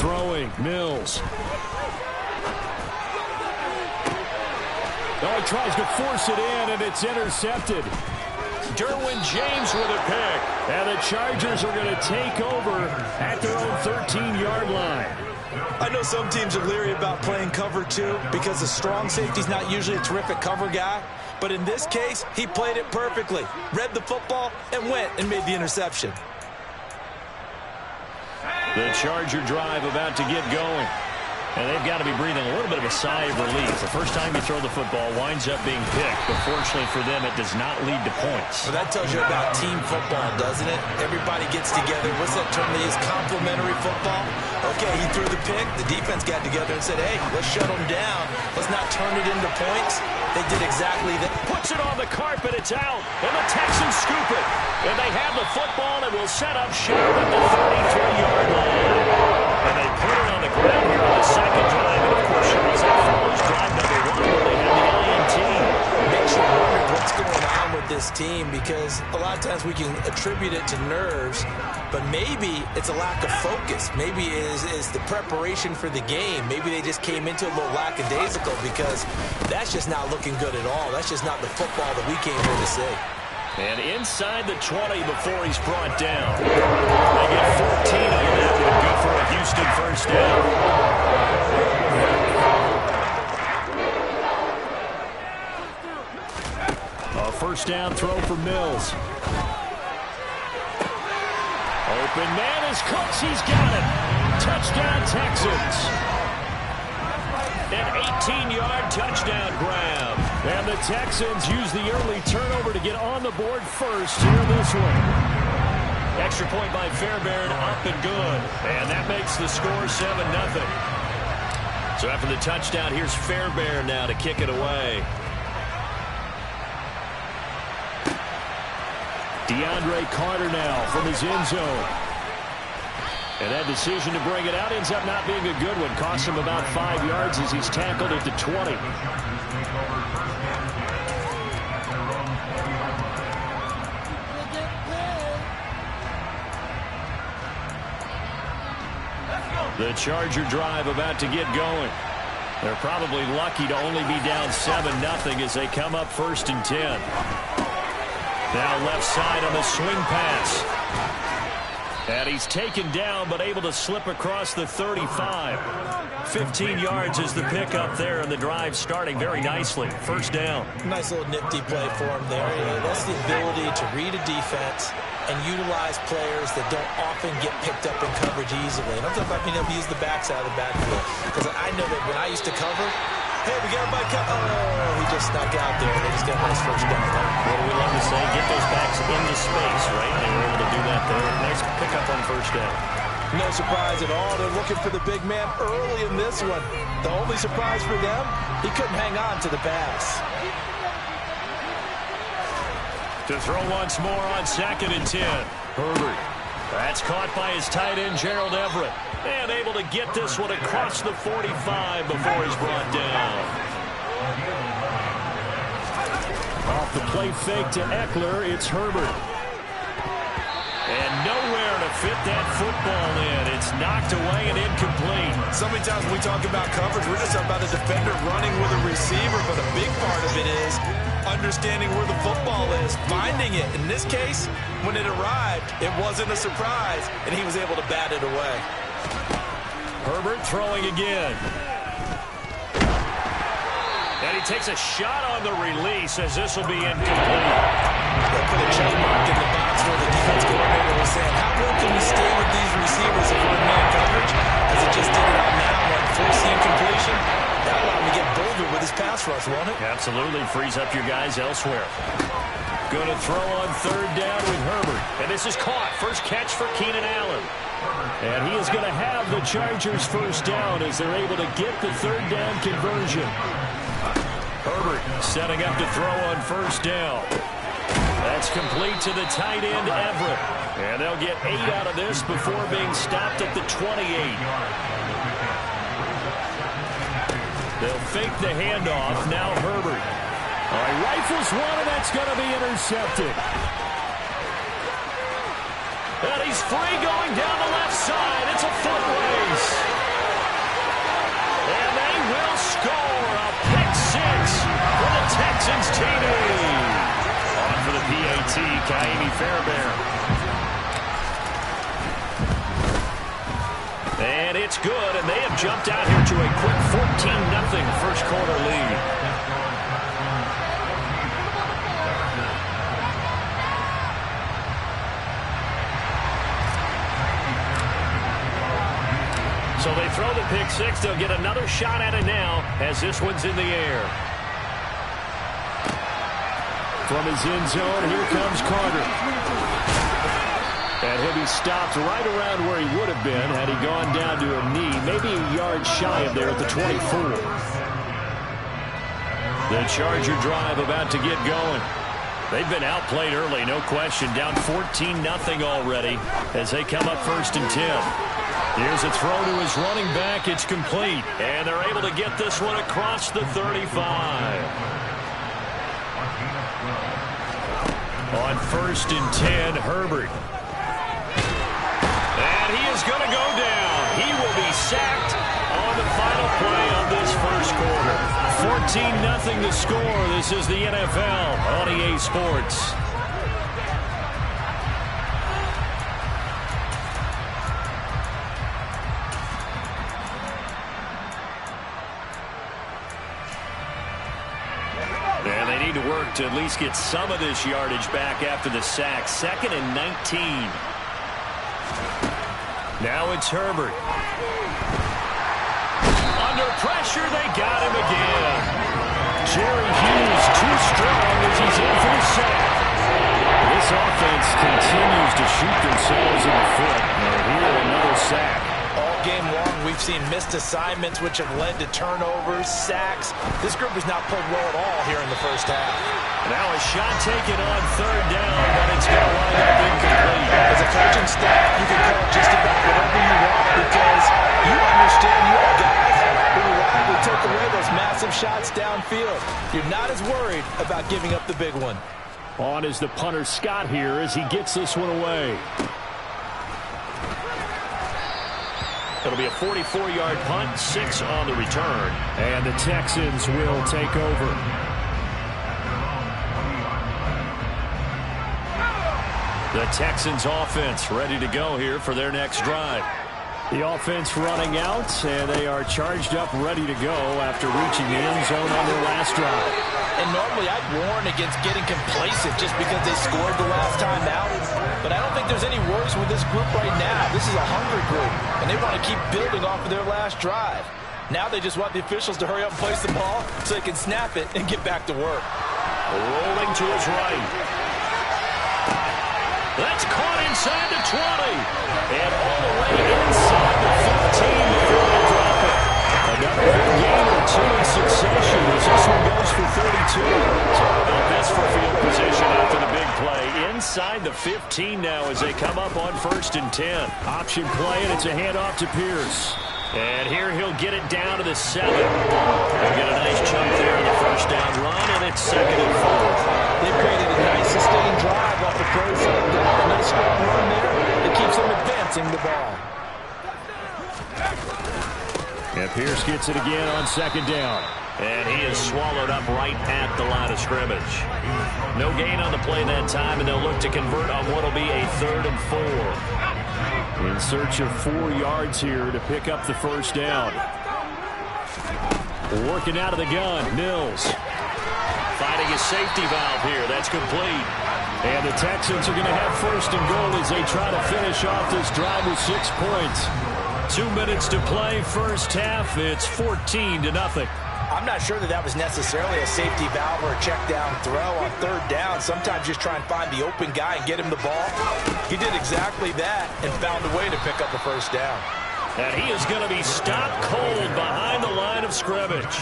throwing. Mills. Oh, he tries to force it in, and it's intercepted. Derwin James with a pick. And the Chargers are going to take over at their own 13-yard line. I know some teams are leery about playing cover 2 because the strong safety's not usually a terrific cover guy. But in this case, he played it perfectly. Read the football and went and made the interception. The Charger drive about to get going. And they've got to be breathing a little bit of a sigh of relief. The first time you throw the football winds up being picked, but fortunately for them, it does not lead to points. Well, that tells you about team football, doesn't it? Everybody gets together. What's that term they use? Complementary football? Okay, he threw the pick. The defense got together and said, hey, let's shut them down. Let's not turn it into points. They did exactly that. Puts it on the carpet. It's out. And the Texans scoop it. And they have the football and will set up shop at the 33-yard line. And they put it on the ground here on the second drive. And, of course, that follows drive number 1 where they had the INT. Makes you wonder what's going on with this team because a lot of times we can attribute it to nerves, but maybe it's a lack of focus. Maybe it is the preparation for the game. Maybe they just came into a little lackadaisical because that's just not looking good at all. That's just not the football that we came here to see. And inside the 20 before he's brought down. They get 14 on that one. Good for a Houston first down. A first down throw for Mills. Open man is Cooks. He's got it. Touchdown Texans. An 18-yard touchdown grab. And the Texans use the early turnover to get on the board first here in this one. Extra point by Fairbairn, up and good. And that makes the score 7-0. So after the touchdown, here's Fairbairn now to kick it away. DeAndre Carter now from his end zone. And that decision to bring it out ends up not being a good one. Costs him about 5 yards as he's tackled at the 20. The Charger drive about to get going. They're probably lucky to only be down 7-0 as they come up 1st and 10. Now left side on the swing pass. And he's taken down, but able to slip across the 35. 15 yards is the pickup there, and the drive starting very nicely. First down. Nice little nifty play for him there. That's the ability to read a defense and utilize players that don't often get picked up in coverage easily. And I'm talking about being able to use the backside of the backfield. Because I know that when I used to cover, hey, we got everybody cut. Oh, he just snuck out there. They just got a nice first down. What do we love to say? Get those backs into space, right? They were able to do that there. Nice pickup on first down. No surprise at all. They're looking for the big man early in this one. The only surprise for them, he couldn't hang on to the pass. To throw once more on 2nd and 10. Herbert. That's caught by his tight end, Gerald Everett. And able to get this one across the 45 before he's brought down. Off the play fake to Eckler, it's Herbert. And nowhere to fit that football in. It's knocked away and incomplete. So many times when we talk about coverage, we're just talking about a defender running with a receiver, but a big part of it is understanding where the football is, finding it. In this case, when it arrived, it wasn't a surprise, and he was able to bat it away. Herbert throwing again. And he takes a shot on the release as this will be incomplete. They put a check mark in the box where the defense coordinator was saying, how well can we stay with these receivers if we're in man coverage? Because it just did it out now, like force the incompletion. That allowed him to get bolder with his pass rush, won't it? Absolutely. Frees up your guys elsewhere. Going to throw on 3rd down with Herbert. And this is caught. First catch for Keenan Allen. And he is going to have the Chargers first down as they're able to get the 3rd down conversion. Herbert setting up to throw on 1st down. That's complete to the tight end, Everett. And they'll get 8 out of this before being stopped at the 28. They'll fake the handoff. Now Herbert. All right, rifles one, and that's going to be intercepted. And he's free going down the left side. It's a foot race. Amy Fairbairn. And it's good, and they have jumped out here to a quick 14-0 first quarter lead. So they throw the pick six. They'll get another shot at it now as this one's in the air. From his end zone, here comes Carter. And he'll be stopped right around where he would have been had he gone down to a knee, maybe a yard shy of there at the 24. The Charger drive about to get going. They've been outplayed early, no question. Down 14-0 already as they come up 1st and 10. Here's a throw to his running back. It's complete. And they're able to get this one across the 35. On 1st and 10, Herbert. And he is going to go down. He will be sacked on the final play of this first quarter. 14-0 the score. This is the NFL on EA Sports. And they need to work to at least get some of this yardage back after the sack. 2nd and 19. Now it's Herbert. Under pressure, they got him again. Jerry Hughes too strong as he's in for the sack. This offense continues to shoot themselves in the foot. And here another sack. All game long, we've seen missed assignments which have led to turnovers, sacks. This group has not played well at all here in the first half. Now a shot taken on 3rd down, but it's going to wind up incomplete. As a coaching staff, you can call just about whatever you want because you understand you have guys who reliably take away those massive shots downfield. You're not as worried about giving up the big one. On is the punter Scott here as he gets this one away. It'll be a 44-yard punt, 6 on the return. And the Texans will take over. The Texans offense ready to go here for their next drive. The offense running out, and they are charged up, ready to go after reaching the end zone on their last drive. And normally I'd warn against getting complacent just because they scored the last time out. But I don't think there's any worries with this group right now. This is a hungry group, and they want to keep building off of their last drive. Now they just want the officials to hurry up and place the ball so they can snap it and get back to work. Rolling to his right. That's caught inside the 20. And all the way inside the 15 before they drop it. Another big game or 2 in succession as this one goes for 32. So about this for field position after the big play. Inside the 15 now as they come up on 1st and 10. Option play, and it's a handoff to Pierce. And here he'll get it down to the 7. They'll get a nice chunk there in the first down run, and it's 2nd and 4. They've created a nice sustained drive off the plays like that. A nice strong run there that keeps them advancing the ball. And Pierce gets it again on 2nd down. And he is swallowed up right at the line of scrimmage. No gain on the play that time, and they'll look to convert on what will be a 3rd and 4. In search of 4 yards here to pick up the first down. Working out of the gun, Mills. Finding his safety valve here. That's complete. And the Texans are going to have 1st and goal as they try to finish off this drive with 6 points. 2 minutes to play, first half. It's 14-0. I'm not sure that was necessarily a safety valve or a check down throw on 3rd down. Sometimes just try and find the open guy and get him the ball. He did exactly that and found a way to pick up a first down. And he is going to be stopped cold behind the line of scrimmage.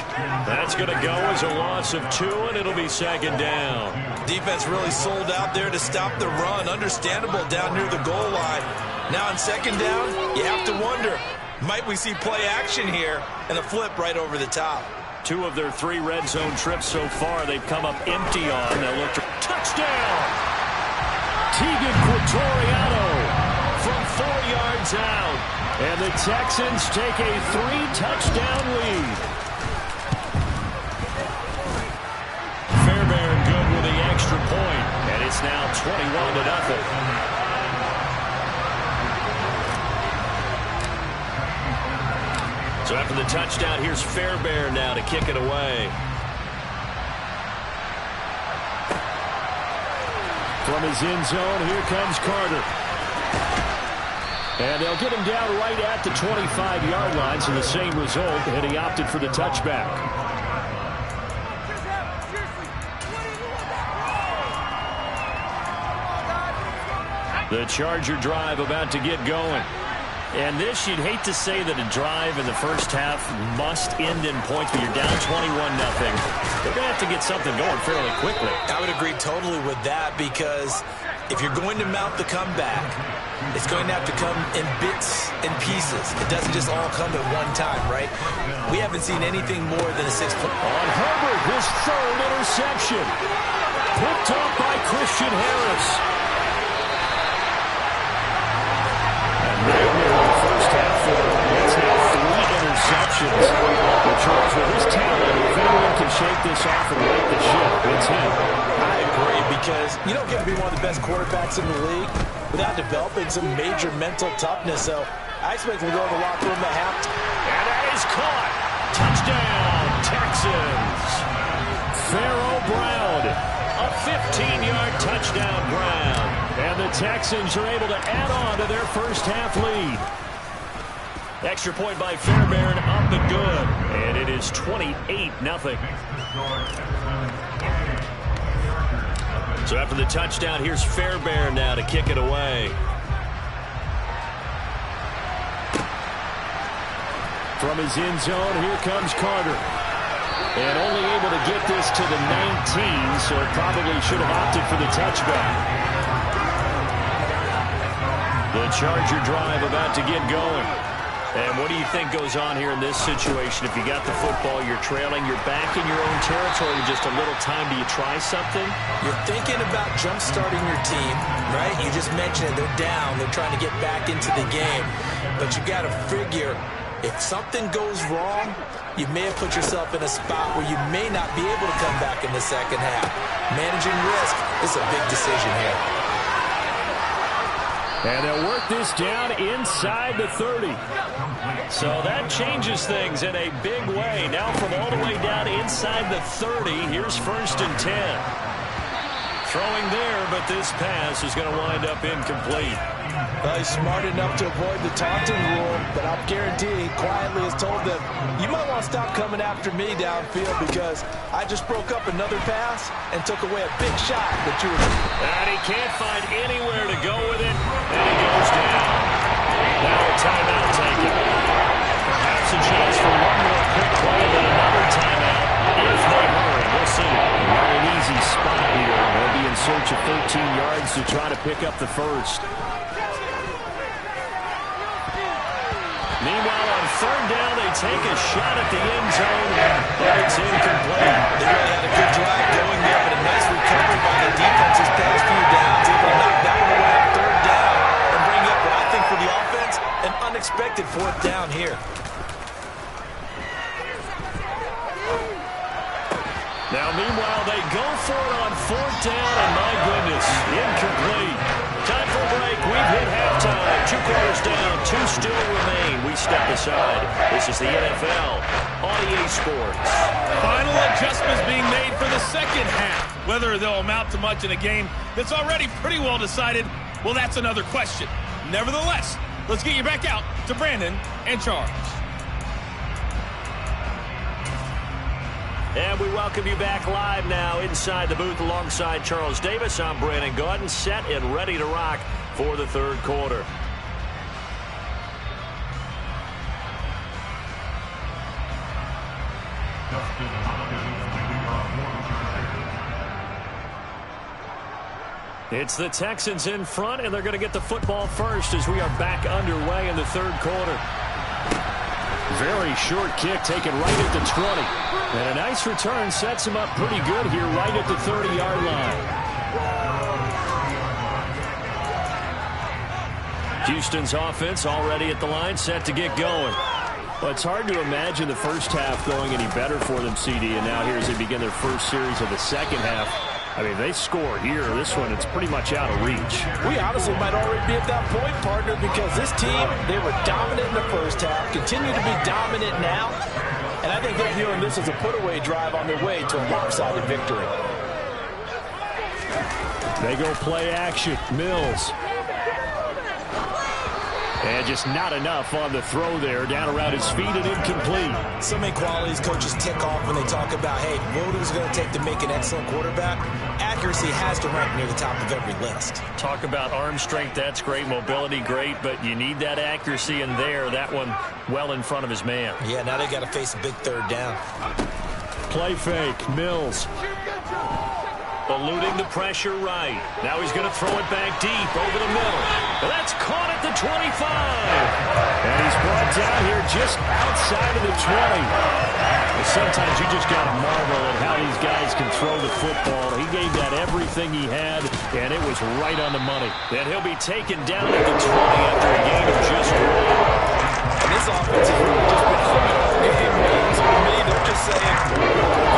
That's going to go as a loss of 2, and it'll be 2nd down. Defense really sold out there to stop the run. Understandable down near the goal line. Now on 2nd down, you have to wonder, might we see play action here and a flip right over the top? 2 of their 3 red zone trips so far, they've come up empty on. They'll look to touchdown. Tegan Quattoriano from 4 yards out. And the Texans take a 3-touchdown lead. Fairbairn good with the extra point. And it's now 21-0. So after the touchdown, here's Fairbairn now to kick it away. From his end zone, here comes Carter. And they'll get him down right at the 25-yard line, so the same result, and he opted for the touchback. The Charger drive about to get going. And this, you'd hate to say that a drive in the first half must end in points, but you're down 21-0. They're going to have to get something going fairly quickly. I would agree totally with that, because if you're going to mount the comeback, it's going to have to come in bits and pieces. It doesn't just all come at one time, right? We haven't seen anything more than a 6-point. On Herbert, his third interception. Picked up by Christian Harris. That's now 3 interceptions. But Charles, with his talent, if anyone can shake this off and right the ship, it's him. I agree, because you don't get to be one of the best quarterbacks in the league without developing some major mental toughness. So I expect him to go in the locker room at halftime. And that is caught. Touchdown, Texans. Pharaoh Brown, a 15-yard touchdown Brown. And the Texans are able to add on to their first half lead. Extra point by Fairbairn, up and good. And it is 28-0. So after the touchdown, here's Fairbairn now to kick it away. From his end zone, here comes Carter. And only able to get this to the 19, so probably should have opted for the touchback. The Charger drive about to get going. And what do you think goes on here in this situation? If you got the football, you're trailing, you're back in your own territory with just a little time. Do you try something? You're thinking about jump-starting your team, right? You just mentioned it. They're down. They're trying to get back into the game. But you got to figure, if something goes wrong, you may have put yourself in a spot where you may not be able to come back in the second half. Managing risk is a big decision here. And they'll work this down inside the 30. So that changes things in a big way. Now from all the way down inside the 30, here's 1st and 10. Throwing there, but this pass is going to wind up incomplete. Well, he's smart enough to avoid the taunting rule, but I'll guarantee he quietly has told them, you might want to stop coming after me downfield, because I just broke up another pass and took away a big shot that you were... And he can't find anywhere to go with it, and he goes down. Now a timeout taken. Perhaps a chance for one more quick play, then another timeout if they hurry. We'll see. Not an easy spot here. They'll be in search of 13 yards to try to pick up the first. Meanwhile, on 3rd down, they take a shot at the end zone, but it's incomplete. They really had a good drive going there, but a nice recovery by the defense's past few downs. Able to knock that one away on 3rd down and bring up what I think for the offense, an unexpected 4th down here. Now, meanwhile, they go for it on 4th down, and my goodness, incomplete. Time for a break. We've hit halftime. 2 quarters down, 2 still remain. We step aside. This is the NFL on EA Sports. Final adjustments being made for the second half. Whether they'll amount to much in a game that's already pretty well decided, well, that's another question. Nevertheless, let's get you back out to Brandon and Charles. And we welcome you back live now inside the booth alongside Charles Davis. I'm Brandon Gaudin, set and ready to rock for the 3rd quarter. It's the Texans in front, and they're going to get the football first as we are back underway in the 3rd quarter. Very short kick taken right at the 20. And a nice return sets him up pretty good here right at the 30-yard line. Houston's offense already at the line, set to get going. Well, it's hard to imagine the first half going any better for them, CD, and now here as they begin their first series of the second half. I mean, they score here. This one, it's pretty much out of reach. We honestly might already be at that point, partner, because this team, they were dominant in the first half, continue to be dominant now, and I think they're viewing this as a put-away drive on their way to a lopsided victory. They go play action. Mills. And just not enough on the throw there. Down around his feet and incomplete. So many qualities coaches tick off when they talk about, hey, what is it going to take to make an excellent quarterback? Accuracy has to rank near the top of every list. Talk about arm strength, that's great. Mobility, great. But you need that accuracy in there. That one well in front of his man. Yeah, now they got to face a big third down. Play fake. Mills. Eluding the pressure right. Now he's going to throw it back deep over the middle. That's caught at the 25. And he's brought down here just outside of the 20. Well, sometimes you just got to marvel at how these guys can throw the football. He gave that everything he had, and it was right on the money. And he'll be taken down at the 20 after a gain of just one. And this offense has really just been humming all game. So to me, they're just saying,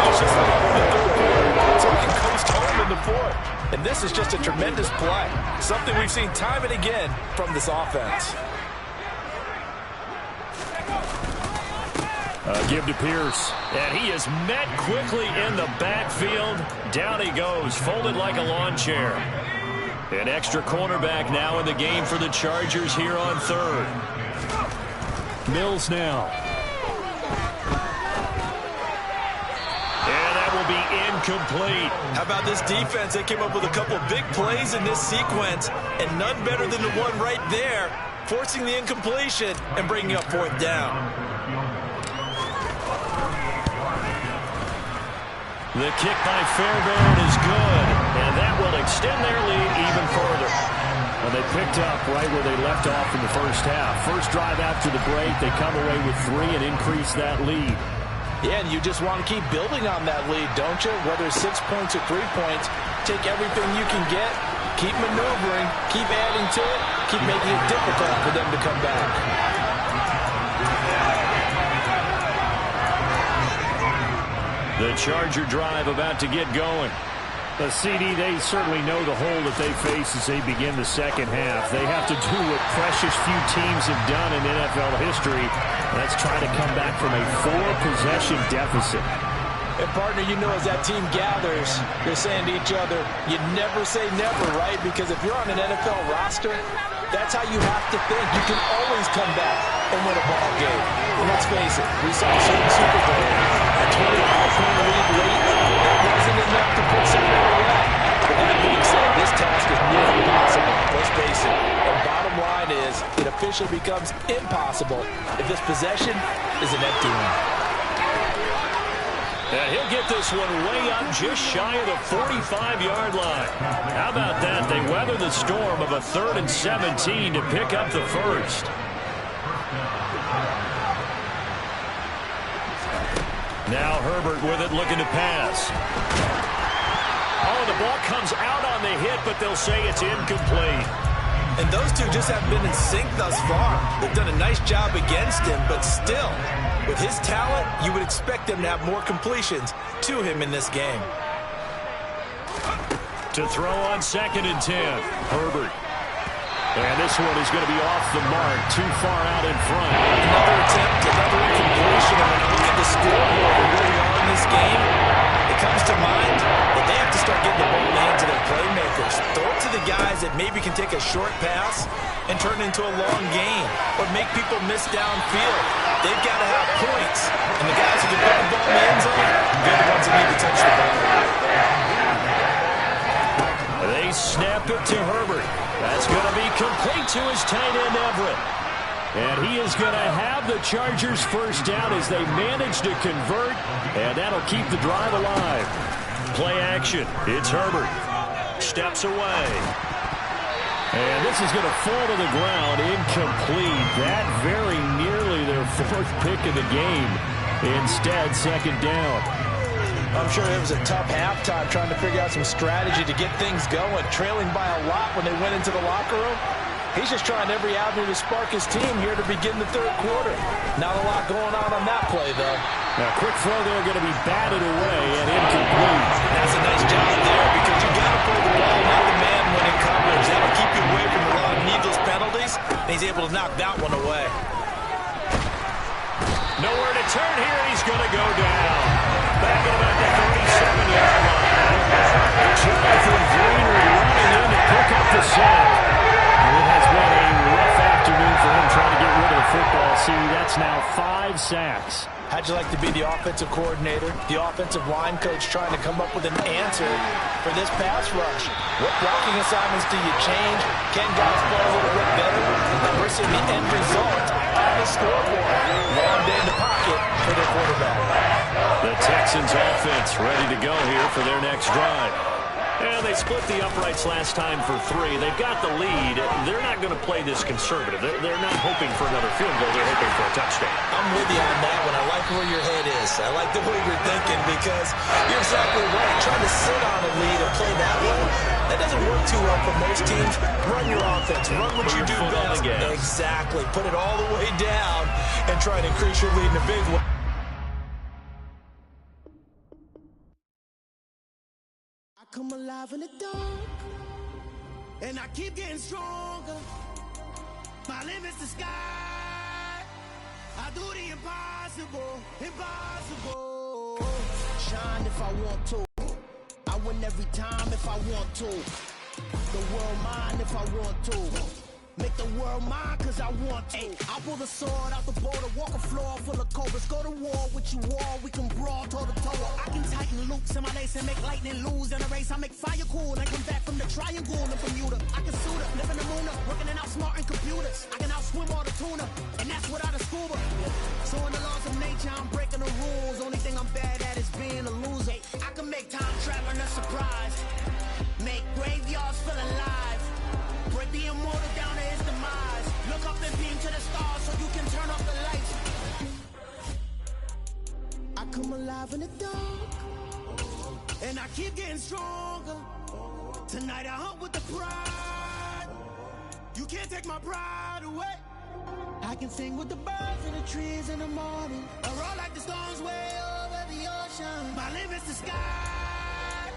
it's just like the third quarter, so we can coast home in the fourth. And this is just a tremendous play. Something we've seen time and again from this offense. Give to Pierce. And he is met quickly in the backfield. Down he goes, folded like a lawn chair. An extra cornerback now in the game for the Chargers here on third. Mills now. And that will be incomplete. How about this defense? They came up with a couple of big plays in this sequence, and none better than the one right there, forcing the incompletion and bringing up fourth down. The kick by Fairbairn is good, and that will extend their lead even further. Well, they picked up right where they left off in the first half. First drive after the break, they come away with 3 and increase that lead. Yeah, and you just want to keep building on that lead, don't you? Whether it's 6 points or 3 points, take everything you can get, keep maneuvering, keep adding to it, keep making it difficult for them to come back. The Charger drive about to get going. The CD, they certainly know the hole that they face as they begin the second half. They have to do what precious few teams have done in NFL history. That's try to come back from a 4-possession deficit. And partner, you know, as that team gathers, they're saying to each other, you never say never, right? Because if you're on an NFL roster, that's how you have to think. You can always come back and win a ball game. And let's face it, we saw a certain Super Bowl, a 25-point lead late. It wasn't enough to put something away. But that being said, this task is nearly impossible. Let's face it. And bottom line is, it officially becomes impossible if this possession is an empty one. And he'll get this one way up just shy of the 45-yard line. How about that? They weather the storm of a 3rd and 17 to pick up the first. Now Herbert with it, looking to pass. Oh, the ball comes out on the hit, but they'll say it's incomplete. And those two just haven't been in sync thus far. They've done a nice job against him, but still, with his talent, you would expect them to have more completions to him in this game. To throw on 2nd and 10, Herbert. And this one is going to be off the mark, too far out in front. Another attempt, another incompletion. And when you look at the scoreboard and where we are in this game, it comes to mind that they have to start getting the ball in the hands of their playmakers. Throw it to the guys that maybe can take a short pass and turn it into a long game or make people miss downfield. They've got to have points. And the guys who can put the ball in the end zone, they're the ones that need to touch the ball. They snap it to Herbert. That's going to be complete to his tight end, Everett. And he is going to have the Chargers first down as they manage to convert, and that'll keep the drive alive. Play action. It's Herbert. Steps away. And this is going to fall to the ground, incomplete. That very nearly their 4th pick of the game. Instead, 2nd down. I'm sure it was a tough halftime trying to figure out some strategy to get things going. Trailing by a lot when they went into the locker room. He's just trying every avenue to spark his team here to begin the 3rd quarter. Not a lot going on that play, though. Now, quick throw there going to be batted away and incomplete. That's a nice job there because you got to throw the ball, not the man when in coverage. That'll keep you away from a lot of needless penalties, and he's able to knock that one away. Nowhere to turn here, and he's going to go down. Back at about the 37-yard line. Jonathan Greener running in to pick up the sack. And it has been a rough afternoon for him trying to get rid of the football. See, that's now 5 sacks. How'd you like to be the offensive coordinator, the offensive line coach trying to come up with an answer for this pass rush? What blocking assignments do you change? Can guys play a little bit better? And we're seeing the end result on the scoreboard. Long day in the pocket for their quarterback. The Texans offense ready to go here for their next drive. And they split the uprights last time for 3. They've got the lead. They're not going to play this conservative. They're not hoping for another field goal. They're hoping for a touchdown. I'm with you on that one. I like where your head is. I like the way you're thinking because you're exactly right. Trying to sit on a lead and play that way, that doesn't work too well for most teams. Run your offense. Run what you do best. Exactly. Put it all the way down and try to increase your lead in a big way. Come alive in the dark, and I keep getting stronger. My limit's the sky. I do the impossible, impossible. Shine if I want to. I win every time if I want to. The world mine if I want to. Make the world mine cause I want to. I pull the sword out the border, walk a floor full of cobras. Go to war with you all, we can brawl toe to toe. I can tighten loops in my lace and make lightning lose in a race. I make fire cool and come back from the triangle in Bermuda. I can suit up, live in the moon up, working and outsmarting computers. I can outswim all the tuna, and that's without a scuba. So in the laws of nature, I'm breaking the rules. Only thing I'm bad at is being a loser. I can make time traveling a surprise. Make graveyards feel alive. Break the immortal down to his demise. Look up and beam to the stars so you can turn off the lights. I come alive in the dark, and I keep getting stronger. Tonight I hunt with the pride. You can't take my pride away. I can sing with the birds and the trees in the morning. I roll like the storms way over the ocean. My limit's the sky.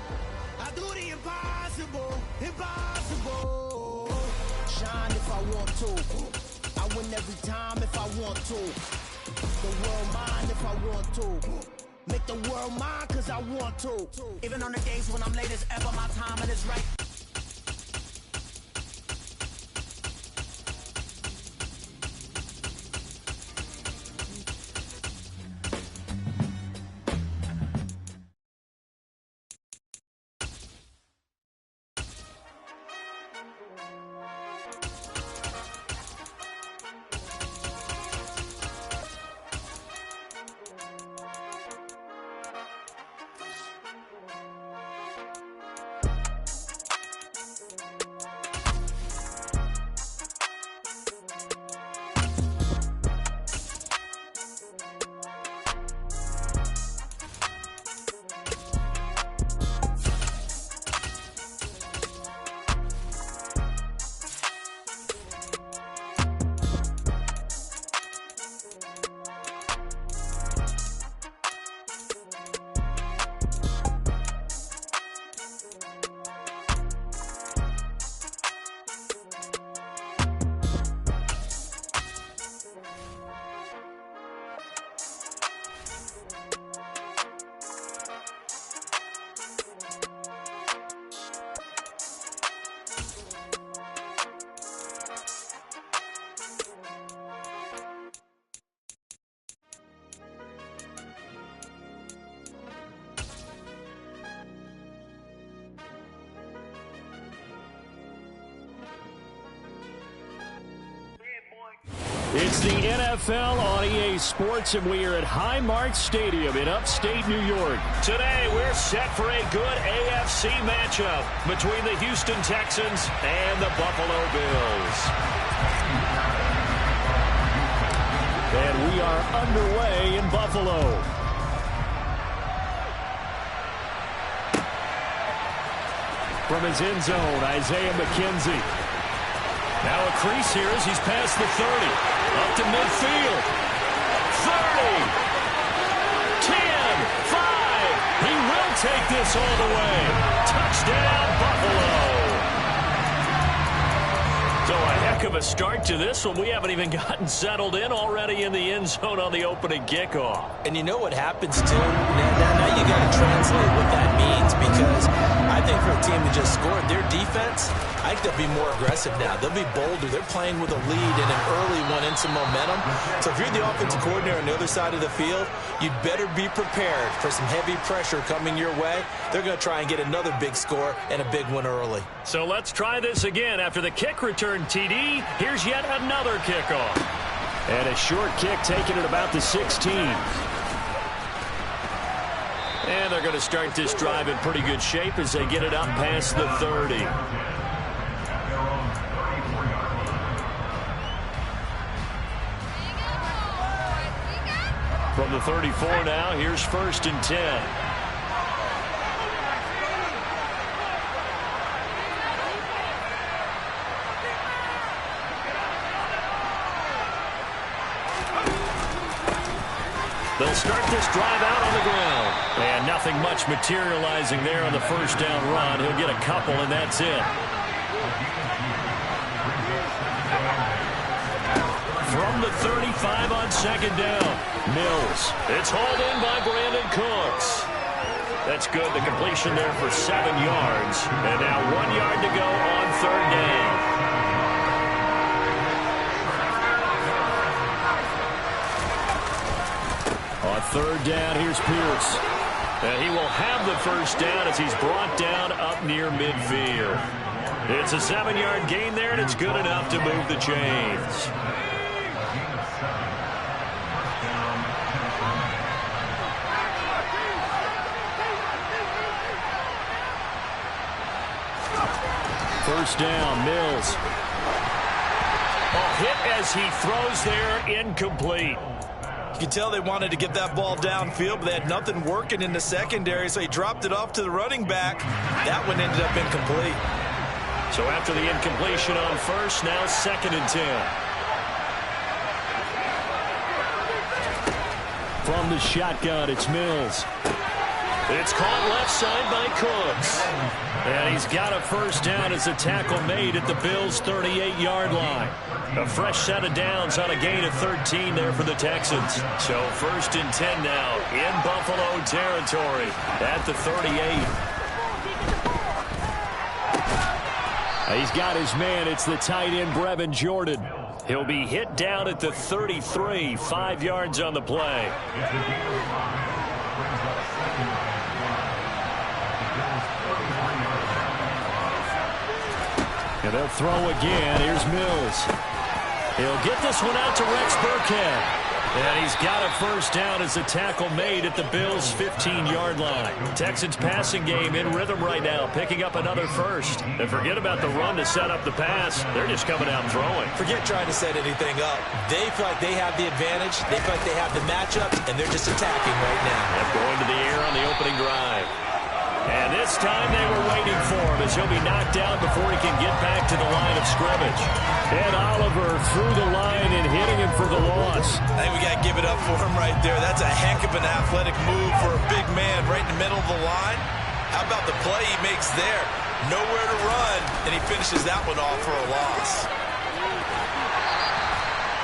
I do the impossible, impossible. Shine if I want to. I win every time if I want to. The world mine if I want to. Make the world mine cause I want to. Even on the days when I'm late as ever, my timing is right. It's the NFL on EA Sports, and we are at Highmark Stadium in upstate New York. Today, we're set for a good AFC matchup between the Houston Texans and the Buffalo Bills. And we are underway in Buffalo. From his end zone, Isaiah McKenzie. Now a crease here as he's past the 30. Up to midfield. 30. take this all the way. Touchdown, Buffalo. So a heck of a start to this one. We haven't even gotten settled in, already in the end zone on the opening kickoff. And you know what happens, too? Now you got to translate what that means, because I think for a team that just scored, their defense, I think they'll be more aggressive now. They'll be bolder. They're playing with a lead and an early one and some momentum. So if you're the offensive coordinator on the other side of the field, you'd better be prepared for some heavy pressure coming your way. They're going to try and get another big score and a big one early. So let's try this again. After the kick return TD, here's yet another kickoff. And a short kick taken at about the 16. And they're going to start this drive in pretty good shape as they get it up past the 30. From the 34 now, here's 1st and 10. They'll start this drive out on the ground. And nothing much materializing there on the first down run. He'll get a couple, and that's it. From the 35 on 2nd down, Mills. It's hauled in by Brandon Cooks. That's good. The completion there for 7 yards. And now 1 yard to go on 3rd down. On 3rd down, here's Pierce. And he will have the first down as he's brought down up near midfield. It's a 7-yard gain there, and it's good enough to move the chains. First down, Mills. A hit as he throws there, incomplete. You can tell they wanted to get that ball downfield, but they had nothing working in the secondary, so he dropped it off to the running back. That one ended up incomplete. So after the incompletion on first, now 2nd and 10. From the shotgun, it's Mills. It's caught left side by Cooks. And he's got a first down as a tackle made at the Bills' 38-yard line. A fresh set of downs on a gain of 13 there for the Texans. So 1st and 10 now in Buffalo territory at the 38. He's got his man. It's the tight end, Brevin Jordan. He'll be hit down at the 33, 5 yards on the play. And they'll throw again. Here's Mills. He'll get this one out to Rex Burkhead. And he's got a first down as a tackle made at the Bills' 15-yard line. Texans passing game in rhythm right now, picking up another first. And forget about the run to set up the pass. They're just coming out throwing. Forget trying to set anything up. They feel like they have the advantage. They feel like they have the matchup, and they're just attacking right now. They're going to the air on the opening drive. And this time they were waiting for him as he'll be knocked down before he can get back to the line of scrimmage. And Oliver through the line and hitting him for the loss. I think we got to give it up for him right there. That's a heck of an athletic move for a big man right in the middle of the line. How about the play he makes there? Nowhere to run, and he finishes that one off for a loss.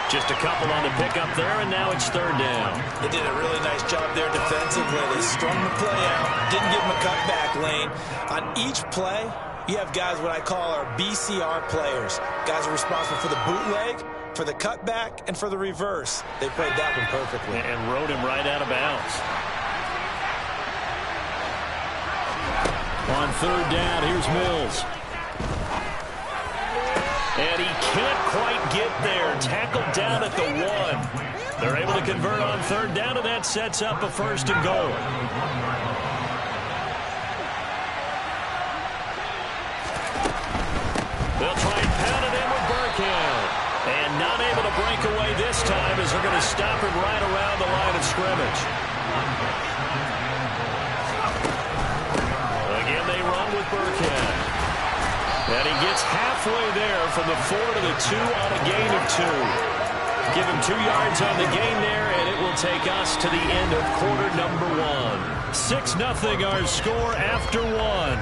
Just a couple on the pickup there, and now it's 3rd down. They did a really nice job there defensively. They strung the play out, didn't give him a cutback lane. On each play, you have guys what I call our BCR players. Guys are responsible for the bootleg, for the cutback, and for the reverse. They played that one perfectly. And rode him right out of bounds. On 3rd down, here's Mills. And he can't quite get there. Tackled down at the 1. They're able to convert on 3rd down, and that sets up a 1st and goal. They'll try and pound it in with Burkhead. And not able to break away this time as they're going to stop him right around the line of scrimmage. Again, they run with Burkhead. And he gets halfway there from the 4 to the 2 on a gain of 2. Give him 2 yards on the gain there, and it will take us to the end of quarter number 1. 6-0 our score after one.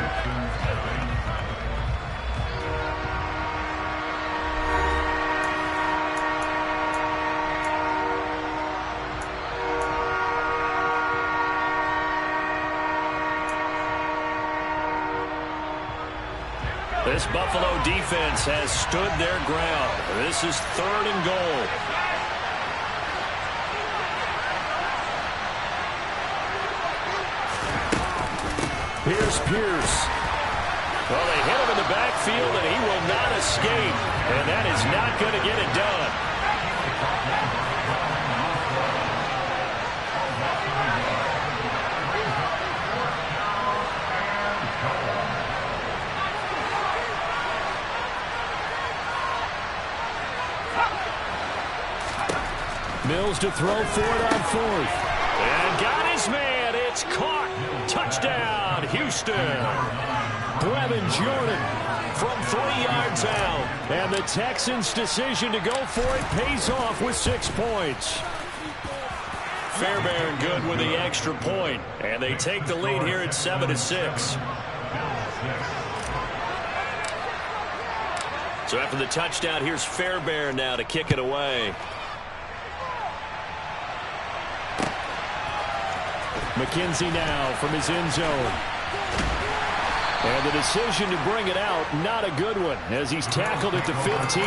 This Buffalo defense has stood their ground. This is 3rd and goal. Here's Pierce. Well, they hit him in the backfield, and he will not escape. And that is not going to get it done. Mills to throw for it on 4th. And got his man. It's caught. Touchdown, Houston. Brevin Jordan from 3 yards out. And the Texans' decision to go for it pays off with 6 points. Fairbairn good with the extra point. And they take the lead here at 7-6. So after the touchdown, here's Fairbairn now to kick it away. McKenzie now from his end zone. And the decision to bring it out, not a good one, as he's tackled at the 15.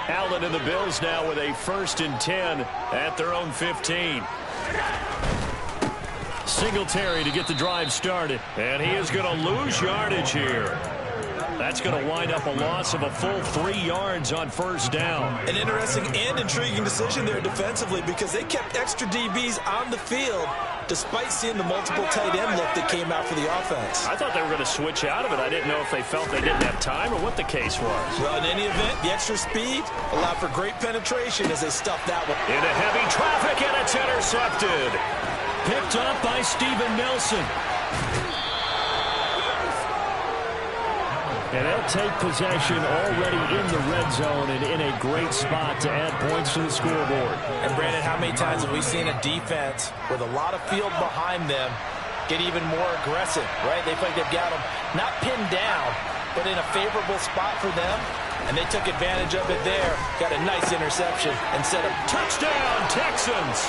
Allen and the Bills now with a 1st and 10 at their own 15. Singletary to get the drive started. And he is going to lose yardage here. That's going to wind up a loss of a full 3 yards on 1st down. An interesting and intriguing decision there defensively because they kept extra DBs on the field despite seeing the multiple tight end look that came out for the offense. I thought they were going to switch out of it. I didn't know if they felt they didn't have time or what the case was. Well, in any event, the extra speed allowed for great penetration as they stuffed that one. Into heavy traffic, and it's intercepted. Picked up by Steven Nelson. And they'll take possession already in the red zone and in a great spot to add points to the scoreboard. And, Brandon, how many times have we seen a defense with a lot of field behind them get even more aggressive, right? They feel like they've got them not pinned down, but in a favorable spot for them. And they took advantage of it there. Got a nice interception and set up. Touchdown, Texans!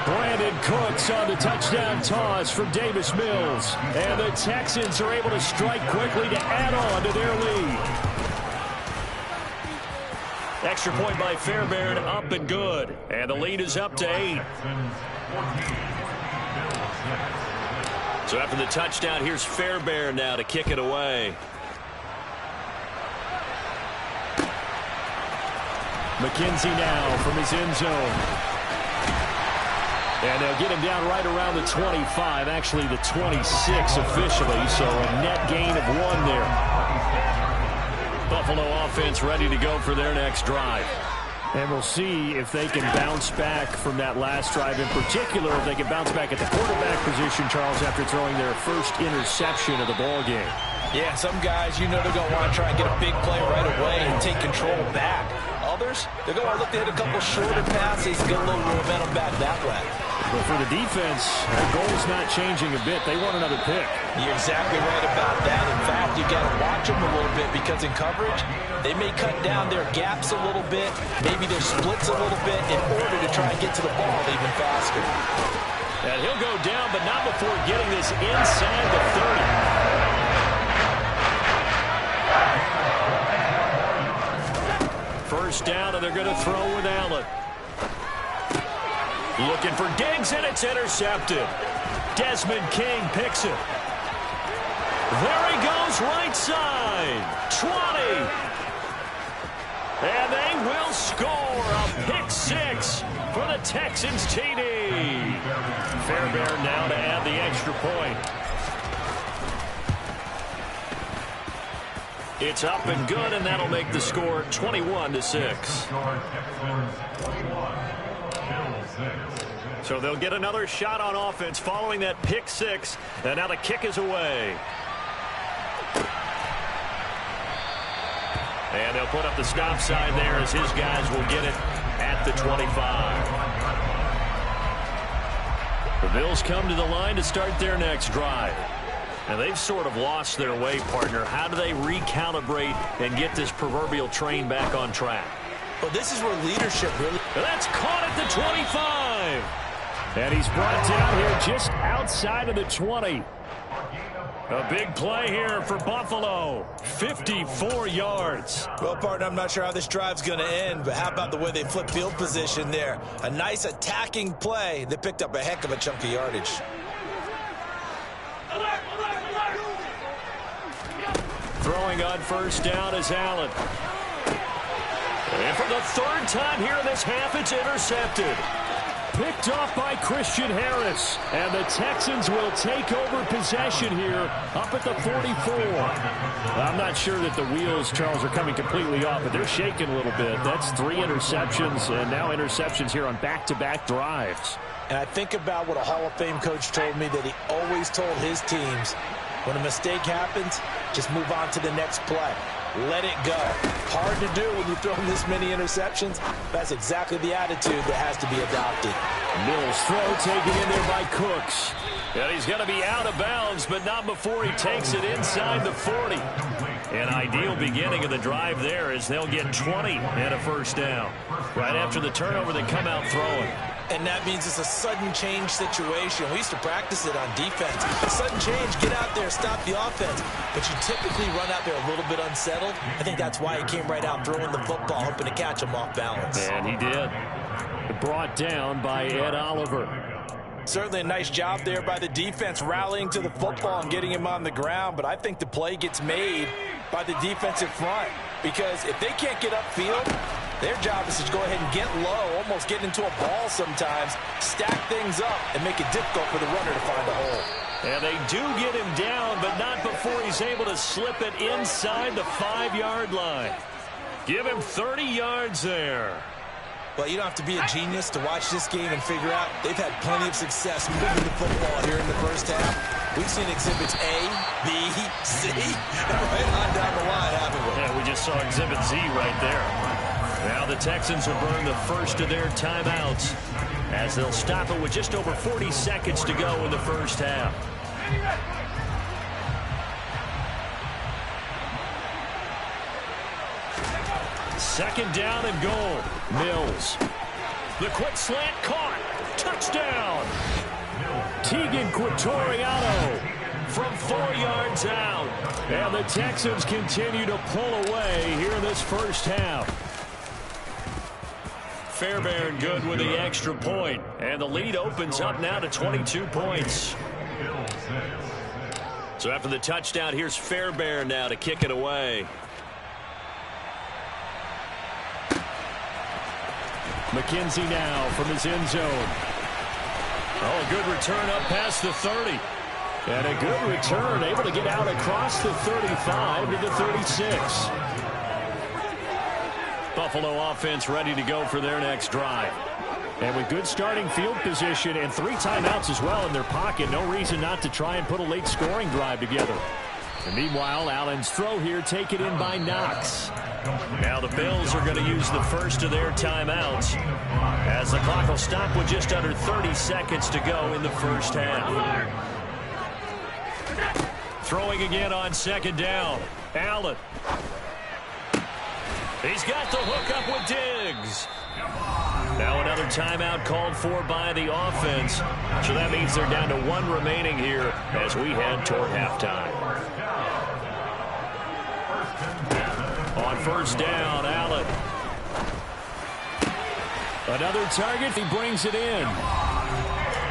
Brandon Cooks on the touchdown toss from Davis Mills. And the Texans are able to strike quickly to add on to their lead. Extra point by Fairbairn, up and good. And the lead is up to 8. So after the touchdown, here's Fairbairn now to kick it away. McKenzie now from his end zone. And they'll get him down right around the 25, actually the 26 officially, so a net gain of 1 there. Buffalo offense ready to go for their next drive. And we'll see if they can bounce back from that last drive, in particular if they can bounce back at the quarterback position, Charles, after throwing their first interception of the ball game. Yeah, some guys, you know they're going to want to try and get a big play right away and take control back. Others, they're going to look to hit a couple shorter passes, get a little momentum back that way. But for the defense, their goal's not changing a bit. They want another pick. You're exactly right about that. In fact, you've got to watch them a little bit because in coverage, they may cut down their gaps a little bit, maybe their splits a little bit in order to try and get to the ball even faster. And he'll go down, but not before getting this inside the 30. First down, and they're going to throw with Allen. Looking for Diggs, and it's intercepted. Desmond King picks it. There he goes, right side. 20. And they will score a pick 6 for the Texans TD. Fairbairn now to add the extra point. It's up and good, and that'll make the score 21-6. So they'll get another shot on offense following that pick 6, and now the kick is away. And they'll put up the stop sign there as his guys will get it at the 25. The Bills come to the line to start their next drive. And they've sort of lost their way, partner. How do they recalibrate and get this proverbial train back on track? Well, this is where leadership really... And that's caught at the 25. And he's brought down here just outside of the 20. A big play here for Buffalo. 54 yards. Well, partner, I'm not sure how this drive's going to end, but how about the way they flip field position there? A nice attacking play. They picked up a heck of a chunk of yardage. Throwing on first down is Allen. And for the third time here in this half, it's intercepted. Picked off by Christian Harris. And the Texans will take over possession here up at the 44. I'm not sure that the wheels, Charles, are coming completely off, but they're shaking a little bit. That's 3 interceptions, and now interceptions here on back-to-back drives. And I think about what a Hall of Fame coach told me, that he always told his teams, when a mistake happens, just move on to the next play. Let it go. Hard to do when you throw this many interceptions. That's exactly the attitude that has to be adopted. Mills throw taken in there by Cooks. And he's going to be out of bounds, but not before he takes it inside the 40. An ideal beginning of the drive there as they'll get 20 and a first down. Right after the turnover, they come out throwing. And that means it's a sudden change situation. We used to practice it on defense. Sudden change, get out there, stop the offense. But you typically run out there a little bit unsettled. I think that's why he came right out throwing the football, hoping to catch him off balance. And he did. Brought down by Ed Oliver. Certainly a nice job there by the defense, rallying to the football and getting him on the ground. But I think the play gets made by the defensive front. Because if they can't get upfield, their job is to go ahead and get low, almost get into a ball sometimes, stack things up, and make it difficult for the runner to find a hole. And they do get him down, but not before he's able to slip it inside the 5-yard line. Give him 30 yards there. Well, you don't have to be a genius to watch this game and figure out they've had plenty of success moving the football here in the first half. We've seen exhibits A, B, C, and right on down the line, haven't we? Yeah, we just saw exhibit Z right there. Now the Texans will burn the first of their timeouts as they'll stop it with just over 40 seconds to go in the first half. Second down and goal. Mills. The quick slant caught. Touchdown. Tegan Quattoriano from 4 yards out. And the Texans continue to pull away here in this first half. Fairbairn good with the extra point. And the lead opens up now to 22 points. So after the touchdown, here's Fairbairn now to kick it away. McKenzie now from his end zone. Oh, a good return up past the 30. And a good return, able to get out across the 35 to the 36. Buffalo offense ready to go for their next drive. And with good starting field position and 3 timeouts as well in their pocket, no reason not to try and put a late scoring drive together. And meanwhile, Allen's throw here taken in by Knox. Now the Bills are going to use the first of their timeouts as the clock will stop with just under 30 seconds to go in the first half. Throwing again on second down. Allen. He's got the hook up with Diggs. Now another timeout called for by the offense. So that means they're down to 1 remaining here as we head toward halftime. On first down, Allen. Another target. He brings it in.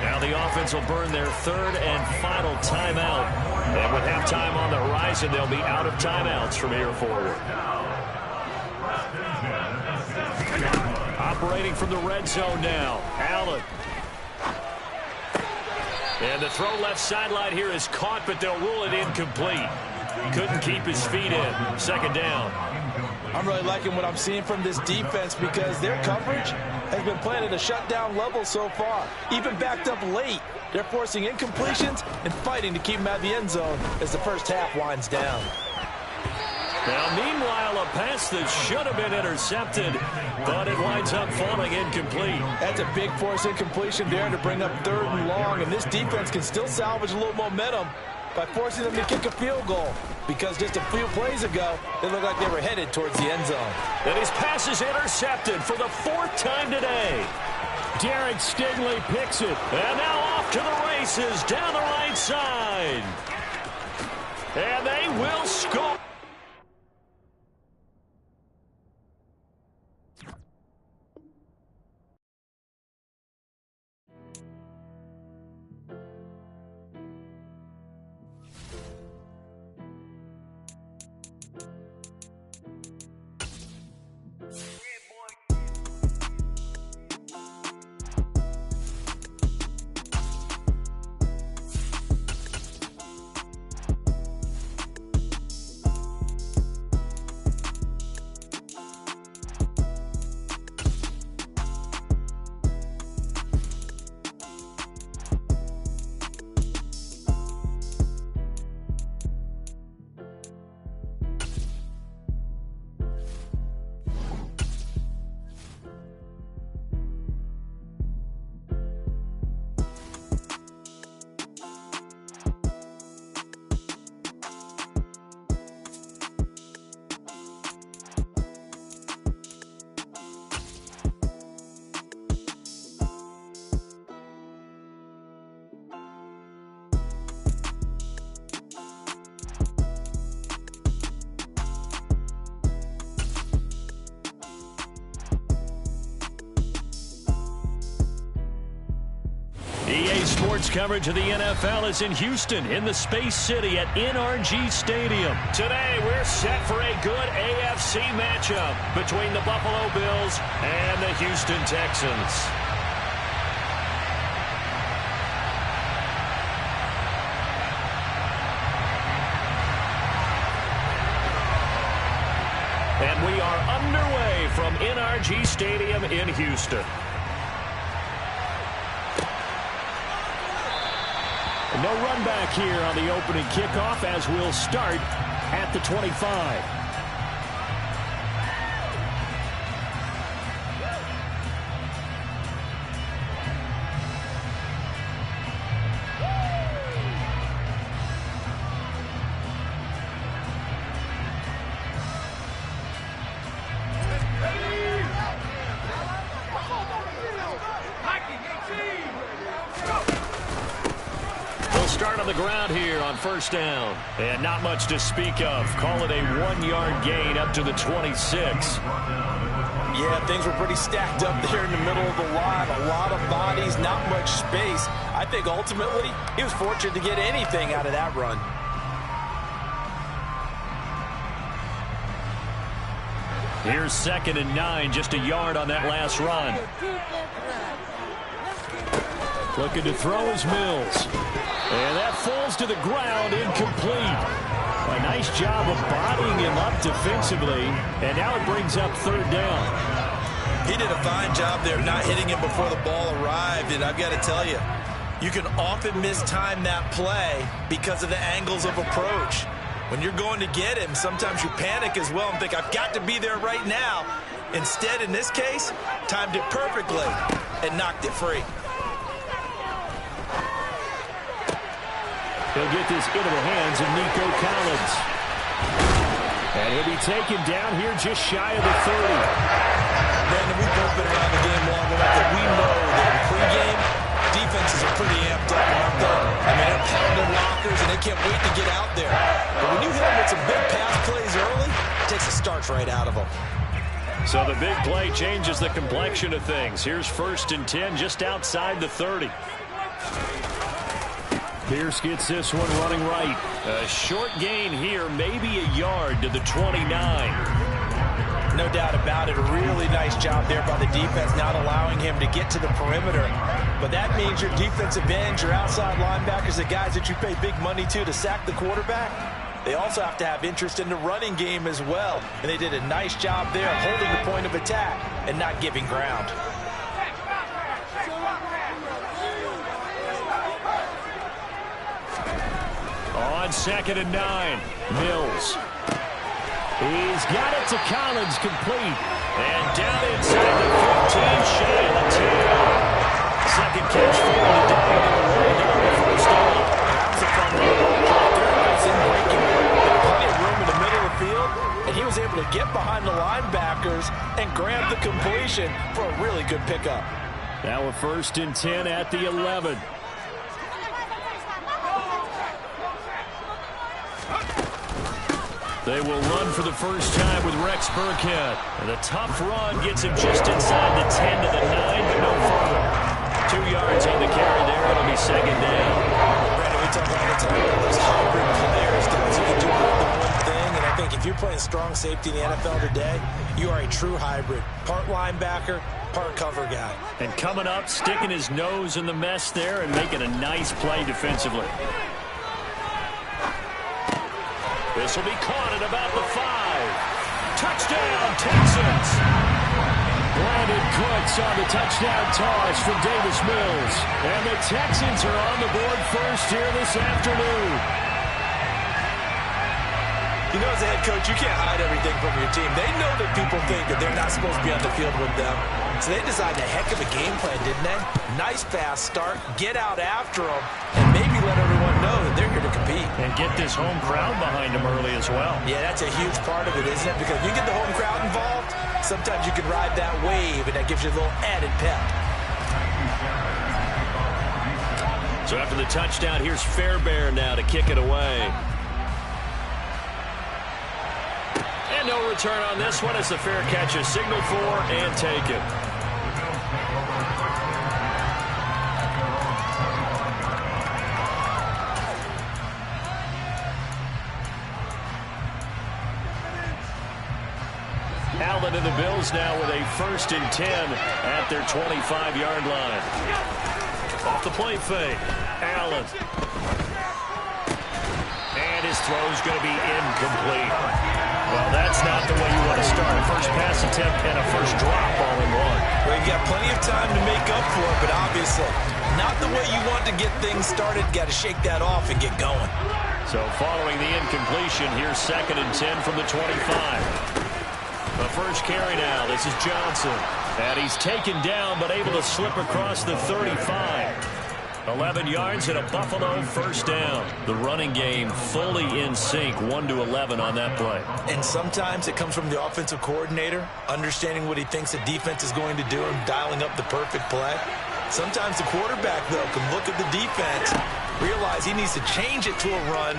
Now the offense will burn their 3rd and final timeout. And with halftime on the horizon, they'll be out of timeouts from here forward. Operating from the red zone now. Allen. And the throw left sideline here is caught, but they'll rule it incomplete. Couldn't keep his feet in. Second down. I'm really liking what I'm seeing from this defense because their coverage has been playing at a shutdown level so far. Even backed up late, they're forcing incompletions and fighting to keep them out of the end zone as the first half winds down. Now, meanwhile, a pass that should have been intercepted, but it winds up falling incomplete. That's a big force incompletion there to bring up 3rd and long, and this defense can still salvage a little momentum by forcing them to kick a field goal, because just a few plays ago, they looked like they were headed towards the end zone. And his pass is intercepted for the 4th time today. Derek Stingley picks it, and now off to the races down the right side. And they will score. EA Sports coverage of the NFL is in Houston, in the Space City at NRG Stadium. Today, we're set for a good AFC matchup between the Buffalo Bills and the Houston Texans. And we are underway from NRG Stadium in Houston. No run back here on the opening kickoff as we'll start at the 25. Start on the ground here on 1st down. And not much to speak of. Call it a 1-yard gain up to the 26. Yeah, things were pretty stacked up there in the middle of the line. A lot of bodies, not much space. I think ultimately he was fortunate to get anything out of that run. Here's 2nd and 9, just a yard on that last run. Looking to throw is Mills. And that falls to the ground, incomplete. A nice job of bodying him up defensively. And now it brings up 3rd down. He did a fine job there not hitting him before the ball arrived. And I've got to tell you, you can often mistime that play because of the angles of approach. When you're going to get him, sometimes you panic as well and think, I've got to be there right now. Instead, in this case, timed it perfectly and knocked it free. He'll get this into the hands of Nico Collins. And he'll be taken down here just shy of the 30. Brandon, we've both been around the game long enough that we know that in pregame, defenses are pretty amped up, aren't they? I mean, they're pounding lockers, and they can't wait to get out there. But when you hit them with some big pass plays early, it takes the starch right out of them. So the big play changes the complexion of things. Here's 1st and 10 just outside the 30. Pierce gets this one running right. A short gain here, maybe a yard to the 29. No doubt about it. A really nice job there by the defense, not allowing him to get to the perimeter. But that means your defensive ends, your outside linebackers, the guys that you pay big money to sack the quarterback, they also have to have interest in the running game as well. And they did a nice job there holding the point of attack and not giving ground. On 2nd and 9, Mills. He's got it to Collins, complete. And down inside the 15, shy of the 10. Second catch for him today. Rolled down the first down. That was a fun little ball right there. Nice in-breaking work. Plenty of room in the middle of the field, and he was able to get behind the linebackers and grab the completion for a really good pickup. Now a 1st and 10 at the 11. They will run for the first time with Rex Burkhead. And the tough run gets him just inside the 10 to the 9, but no further. 2 yards on the carry there. It'll be second down. Brandon, we talk all the time about those hybrid players, guys who can do more than one thing. And I think if you're playing strong safety in the NFL today, you are a true hybrid. Part linebacker, part cover guy. And coming up, sticking his nose in the mess there and making a nice play defensively. This will be caught at about the 5. Touchdown, Texans. Brandon Cooks on the touchdown toss from Davis Mills. And the Texans are on the board first here this afternoon. You know, as a head coach, you can't hide everything from your team. They know that people think that they're not supposed to be on the field with them. So they designed a heck of a game plan, didn't they? Nice fast start, get out after them, and maybe let everyone know that they're here to compete. And get this home crowd behind them early as well. Yeah, that's a huge part of it, isn't it? Because if you get the home crowd involved, sometimes you can ride that wave, and that gives you a little added pep. So after the touchdown, here's Fairbairn now to kick it away. And no return on this one as the fair catch is signaled for and taken. Allen and the Bills now with a 1st and 10 at their 25-yard line. Off the play fake. Allen. And his throw's going to be incomplete. Well, that's not the way you want to start. A first pass attempt and a first drop all in one. Well, you've got plenty of time to make up for it, but obviously not the way you want to get things started. Got to shake that off and get going. So following the incompletion, here's 2nd and 10 from the 25. The first carry now. This is Johnson. And he's taken down, but able to slip across the 35. 11 yards and a Buffalo first down. The running game fully in sync, 1-11 on that play. And sometimes it comes from the offensive coordinator, understanding what he thinks the defense is going to do and dialing up the perfect play. Sometimes the quarterback, though, can look at the defense, realize he needs to change it to a run,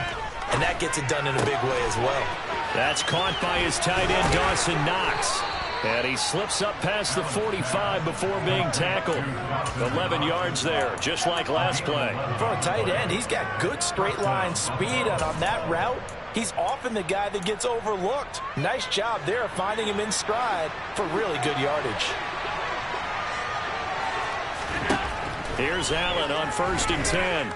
and that gets it done in a big way as well. That's caught by his tight end, Dawson Knox. And he slips up past the 45 before being tackled. 11 yards there, just like last play. For a tight end, he's got good straight line speed, and on that route, he's often the guy that gets overlooked. Nice job there finding him in stride for really good yardage. Here's Allen on 1st and 10.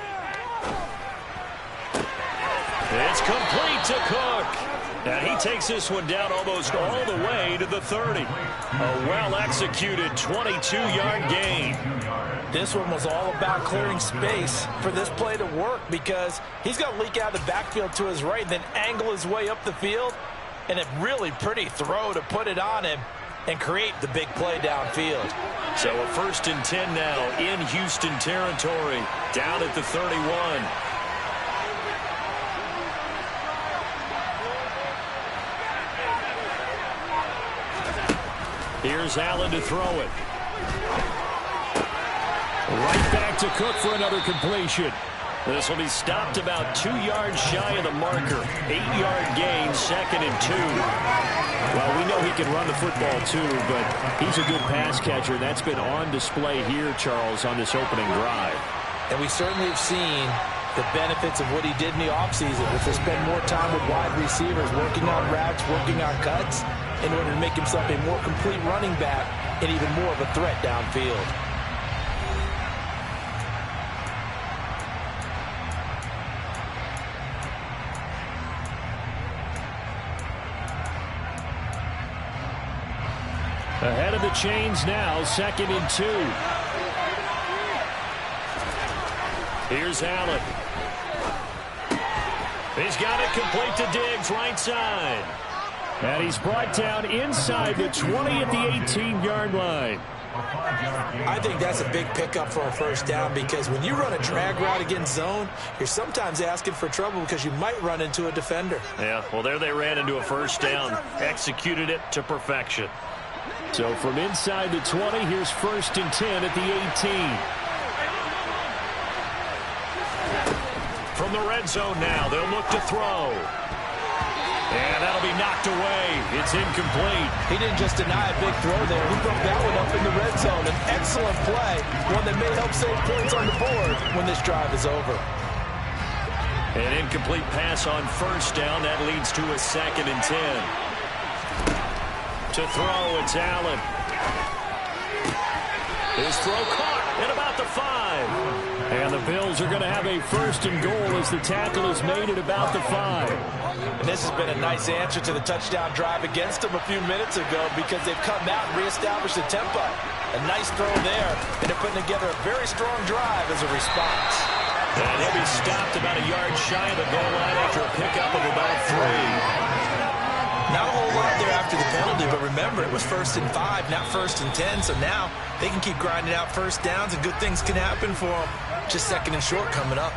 It's complete to Cook. And he takes this one down almost all the way to the 30. A well-executed 22-yard gain. This one was all about clearing space for this play to work because he's got to leak out of the backfield to his right, then angle his way up the field. And a really pretty throw to put it on him and create the big play downfield. So a 1st and 10 now in Houston territory, down at the 31. Here's Allen to throw it. Right back to Cook for another completion. This will be stopped about 2 yards shy of the marker. 8-yard gain, 2nd and 2. Well, we know he can run the football too, but he's a good pass catcher. That's been on display here, Charles, on this opening drive. And we certainly have seen the benefits of what he did in the offseason, with to spend more time with wide receivers, working on routes, working on cuts, in order to make himself a more complete running back and even more of a threat downfield. Ahead of the chains now, 2nd and 2. Here's Allen. He's got it complete to Diggs, right side. And he's brought down inside the 20 at the 18-yard line. I think that's a big pickup for a first down because when you run a drag route against zone, you're sometimes asking for trouble because you might run into a defender. Yeah, well, there they ran into a first down. Executed it to perfection. So from inside the 20, here's 1st and 10 at the 18. From the red zone now, they'll look to throw. And that'll be knocked away. It's incomplete. He didn't just deny a big throw there. He broke that one up in the red zone. An excellent play, one that may help save points on the board when this drive is over. An incomplete pass on 1st down. That leads to a 2nd and 10. To throw, it's Allen. His throw caught at about the 5. And the Bills are going to have a 1st and goal as the tackle is made at about the 5. And this has been a nice answer to the touchdown drive against them a few minutes ago because they've come out and reestablished the tempo. A nice throw there, and they're putting together a very strong drive as a response. And he'll be stopped about a yard shy of the goal line after a pickup of about 3. Not a whole lot there after the penalty, but remember, it was 1st and 5, not 1st and 10, so now they can keep grinding out first downs and good things can happen for them. Just 2nd and short coming up.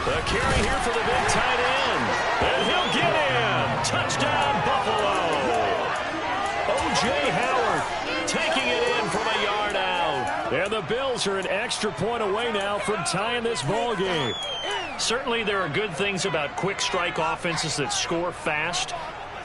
The carry here for the big tight end. And he'll get in. Touchdown, Buffalo. O.J. Howard taking it in from a yard out. And the Bills are an extra point away now from tying this ball game. Certainly there are good things about quick strike offenses that score fast,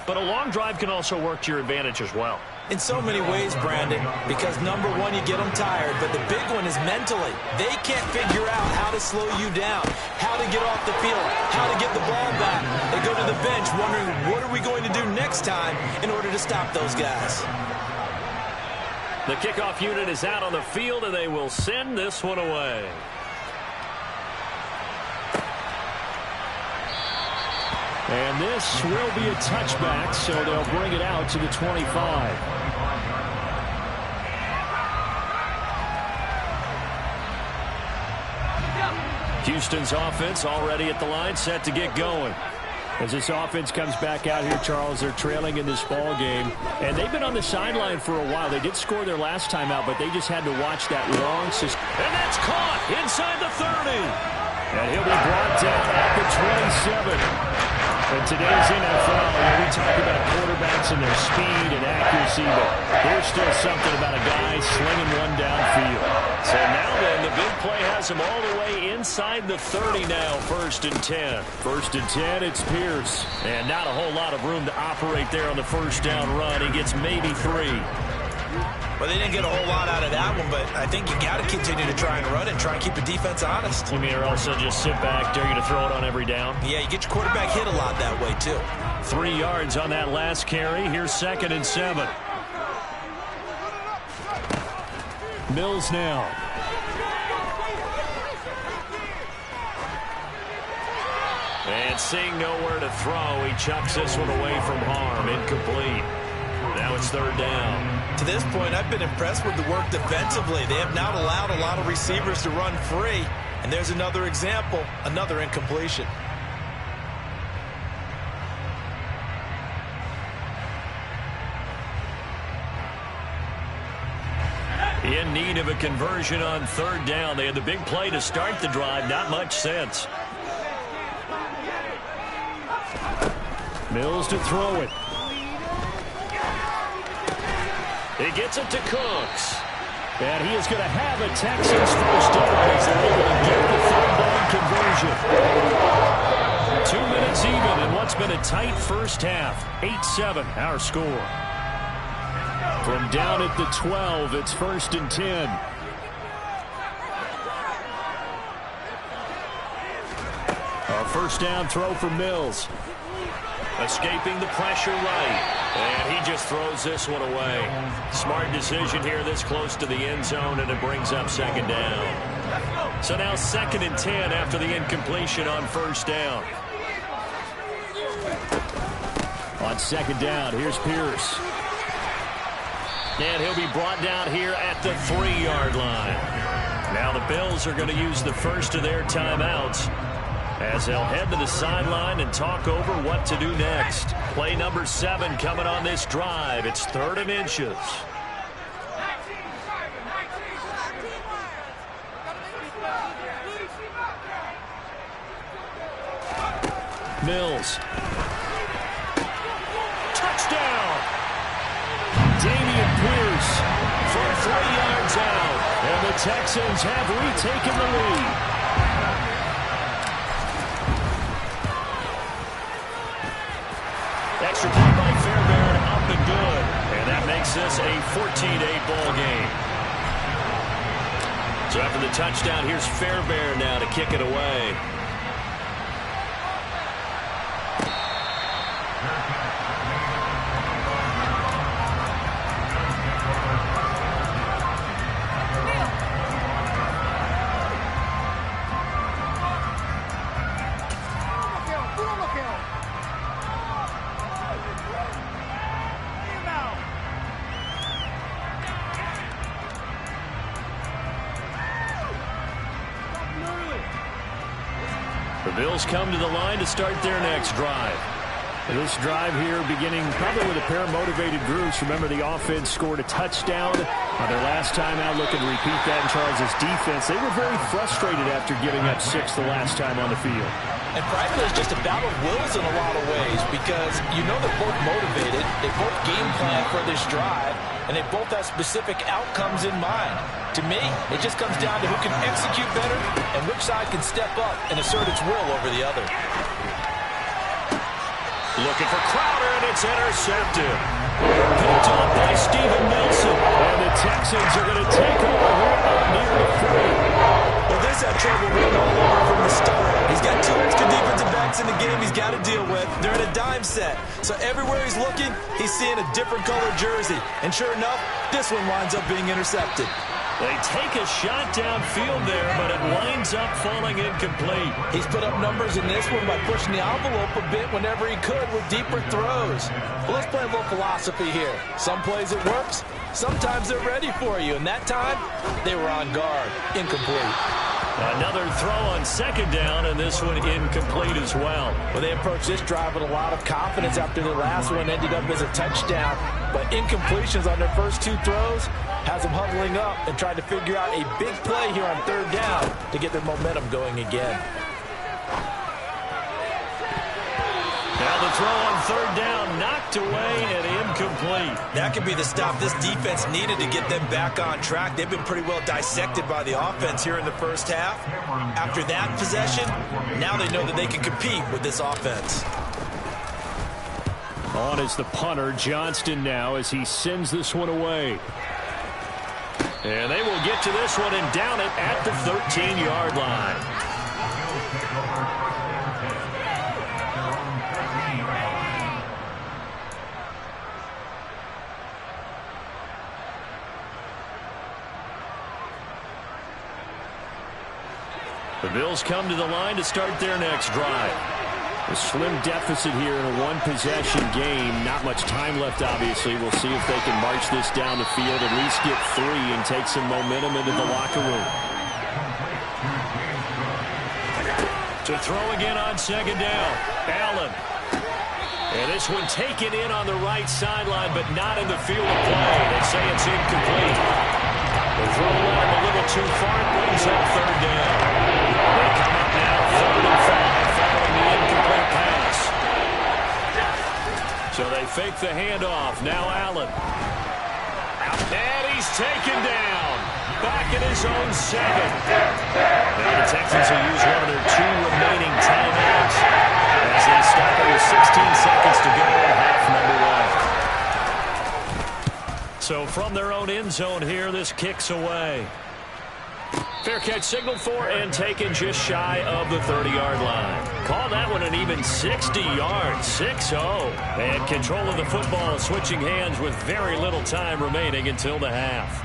but a long drive can also work to your advantage as well. In so many ways, Brandon, because number one, you get them tired, but the big one is mentally. They can't figure out how to slow you down, how to get off the field, how to get the ball back. They go to the bench wondering, what are we going to do next time in order to stop those guys? The kickoff unit is out on the field, and they will send this one away. And this will be a touchback, so they'll bring it out to the 25. Houston's offense already at the line, set to get going. As this offense comes back out here, Charles, they're trailing in this ball game. And they've been on the sideline for a while. They did score their last time out, but they just had to watch that long system. And that's caught inside the 30. And he'll be brought down at the 27. In today's NFL, we talk about quarterbacks and their speed and accuracy, but there's still something about a guy slinging one downfield. So now then, the big play has him all the way inside the 30 now, 1st and 10. 1st and 10, it's Pierce. And not a whole lot of room to operate there on the first down run. He gets maybe 3. Well, they didn't get a whole lot out of that one, but I think you got to continue to try and run and try and keep the defense honest. You mean, or also just sit back, dare you to throw it on every down? Yeah, you get your quarterback hit a lot that way, too. 3 yards on that last carry. Here's 2nd and 7. Mills now. And seeing nowhere to throw, he chucks this one away from harm. Incomplete. Now it's 3rd down. To this point, I've been impressed with the work defensively. They have not allowed a lot of receivers to run free. And there's another example, another incompletion. In need of a conversion on 3rd down. They had the big play to start the drive. Not much sense. Mills to throw it. He gets it to Cooks. And he is going to have a Texans first down as they're able to get the 3rd down conversion. 2 minutes even in what's been a tight first half. 8-7 our score. From down at the 12, it's 1st and 10. A first down throw for Mills. Escaping the pressure right. And he just throws this one away. Smart decision here this close to the end zone, and it brings up 2nd down. So now 2nd and 10 after the incompletion on 1st down. On 2nd down, here's Pierce. And he'll be brought down here at the 3-yard line. Now the Bills are going to use the first of their timeouts as they'll head to the sideline and talk over what to do next. Play number 7 coming on this drive. It's 3rd and inches. Mills. Touchdown! Damian Pierce from 3 yards out. And the Texans have retaken the lead. Extra point by Fairbairn, up and good. And that makes this a 14-8 ball game. So after the touchdown, here's Fairbairn now to kick it away. The Bills come to the line to start their next drive. This drive here beginning probably with a pair of motivated groups. Remember, the offense scored a touchdown on their last time out. Looking to repeat that in Charles' defense. They were very frustrated after giving up 6 the last time on the field. And frankly, it's just a battle of wills in a lot of ways because you know they're both motivated. They both game plan for this drive, and they both have specific outcomes in mind. To me, it just comes down to who can execute better and which side can step up and assert its will over the other. Looking for Crowder, and it's intercepted. Picked up by Steven Nelson. And the Texans are going to take over here up near the 3. Well, they've had trouble running all over from the start. He's got 2 extra defensive backs in the game he's got to deal with. They're in a dime set. So everywhere he's looking, he's seeing a different colored jersey. And sure enough, this one winds up being intercepted. They take a shot downfield there, but it winds up falling incomplete. He's put up numbers in this one by pushing the envelope a bit whenever he could with deeper throws. But let's play a little philosophy here. Some plays it works, sometimes they're ready for you. And that time, they were on guard. Incomplete. Another throw on 2nd down, and this one incomplete as well. Well, they approached this drive with a lot of confidence after the last one ended up as a touchdown. But incompletions on their first 2 throws has them huddling up and trying to figure out a big play here on 3rd down to get their momentum going again. Now the throw on 3rd down, knocked away and incomplete. That could be the stop this defense needed to get them back on track. They've been pretty well dissected by the offense here in the first half. After that possession, now they know that they can compete with this offense. On is the punter, Johnston now, as he sends this one away. And they will get to this one and down it at the 13-yard line. The Bills come to the line to start their next drive. A slim deficit here in a 1-possession game. Not much time left, obviously. We'll see if they can march this down the field, at least get 3 and take some momentum into the locker room. To throw again on 2nd down. Allen. And this one taken in on the right sideline, but not in the field of play. They say it's incomplete. The throw led him a little too far. It brings up 3rd down. They come up now 3rd and 5 following the incomplete pass. So they fake the handoff. Now Allen. And he's taken down. Back in his own 7. Now the Texans will use one of their 2 remaining timeouts as they stop it with 16 seconds to go in half number 1. So from their own end zone here, this kicks away. Fair catch signaled for and taken just shy of the 30-yard line. Call that one an even 60 yards, 6-0. And control of the football switching hands with very little time remaining until the half.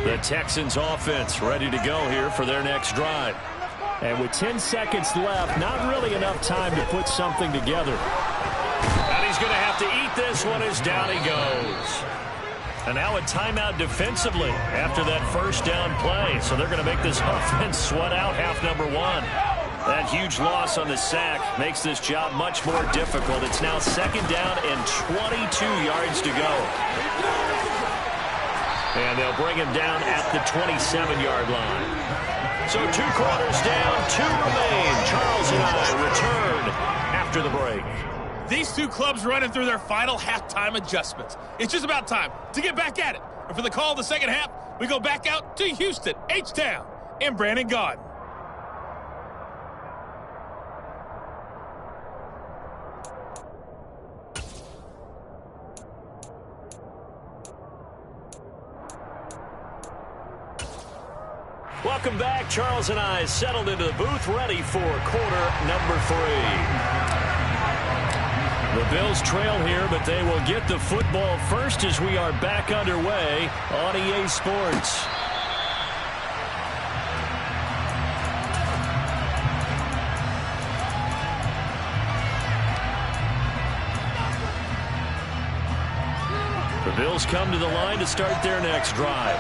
The Texans offense ready to go here for their next drive. And with 10 seconds left, not really enough time to put something together. this one is down he goes. And now a timeout defensively after that first down play. So they're going to make this offense sweat out half number one. That huge loss on the sack makes this job much more difficult. It's now second down and 22 yards to go. And they'll bring him down at the 27-yard line. So 2 quarters down, 2 remain. Charles and I return after the break. These two clubs running through their final halftime adjustments. It's just about time to get back at it. And for the call of the second half, we go back out to Houston, H-Town, and Brandon Gaudin. Welcome back. Charles and I settled into the booth, ready for quarter number 3. The Bills trail here, but they will get the football first as we are back underway on EA Sports. The Bills come to the line to start their next drive.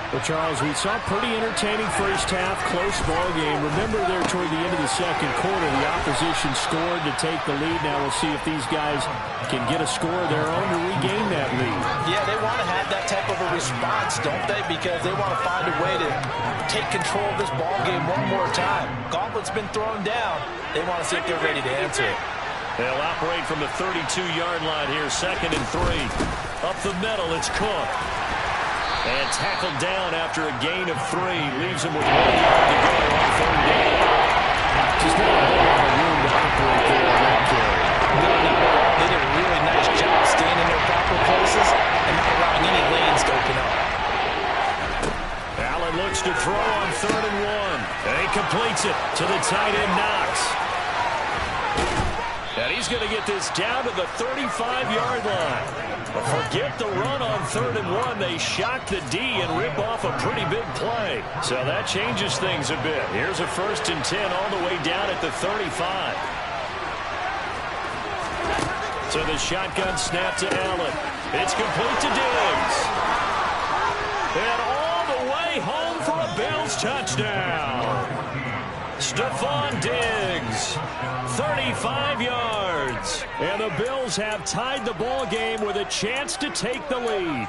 Well, Charles, we saw a pretty entertaining first half, close ball game. Remember there toward the end of the second quarter, the opposition scored to take the lead. Now we'll see if these guys can get a score of their own to regain that lead. Yeah, they want to have that type of a response, don't they? Because they want to find a way to take control of this ball game one more time. Gauntlet's been thrown down. They want to see if they're ready to answer it. They'll operate from the 32-yard line here, 2nd and 3. Up the middle, it's Cook. And tackled down after a gain of 3. Leaves him with 1 yard to go on 3rd down. Just not a whole lot of room to operate there on that carry. No, not at all. They did a really nice job staying in their proper places and not allowing any lanes to open up. Allen looks to throw on 3rd and 1. And he completes it to the tight end, Knox. And he's going to get this down to the 35-yard line. But forget the run on 3rd and 1. They shock the D and rip off a pretty big play. So that changes things a bit. Here's a 1st and 10 all the way down at the 35. So the shotgun snap to Allen. It's complete to Diggs. And all the way home for a Bills touchdown. Stephon Diggs, 35 yards. And the Bills have tied the ball game with a chance to take the lead.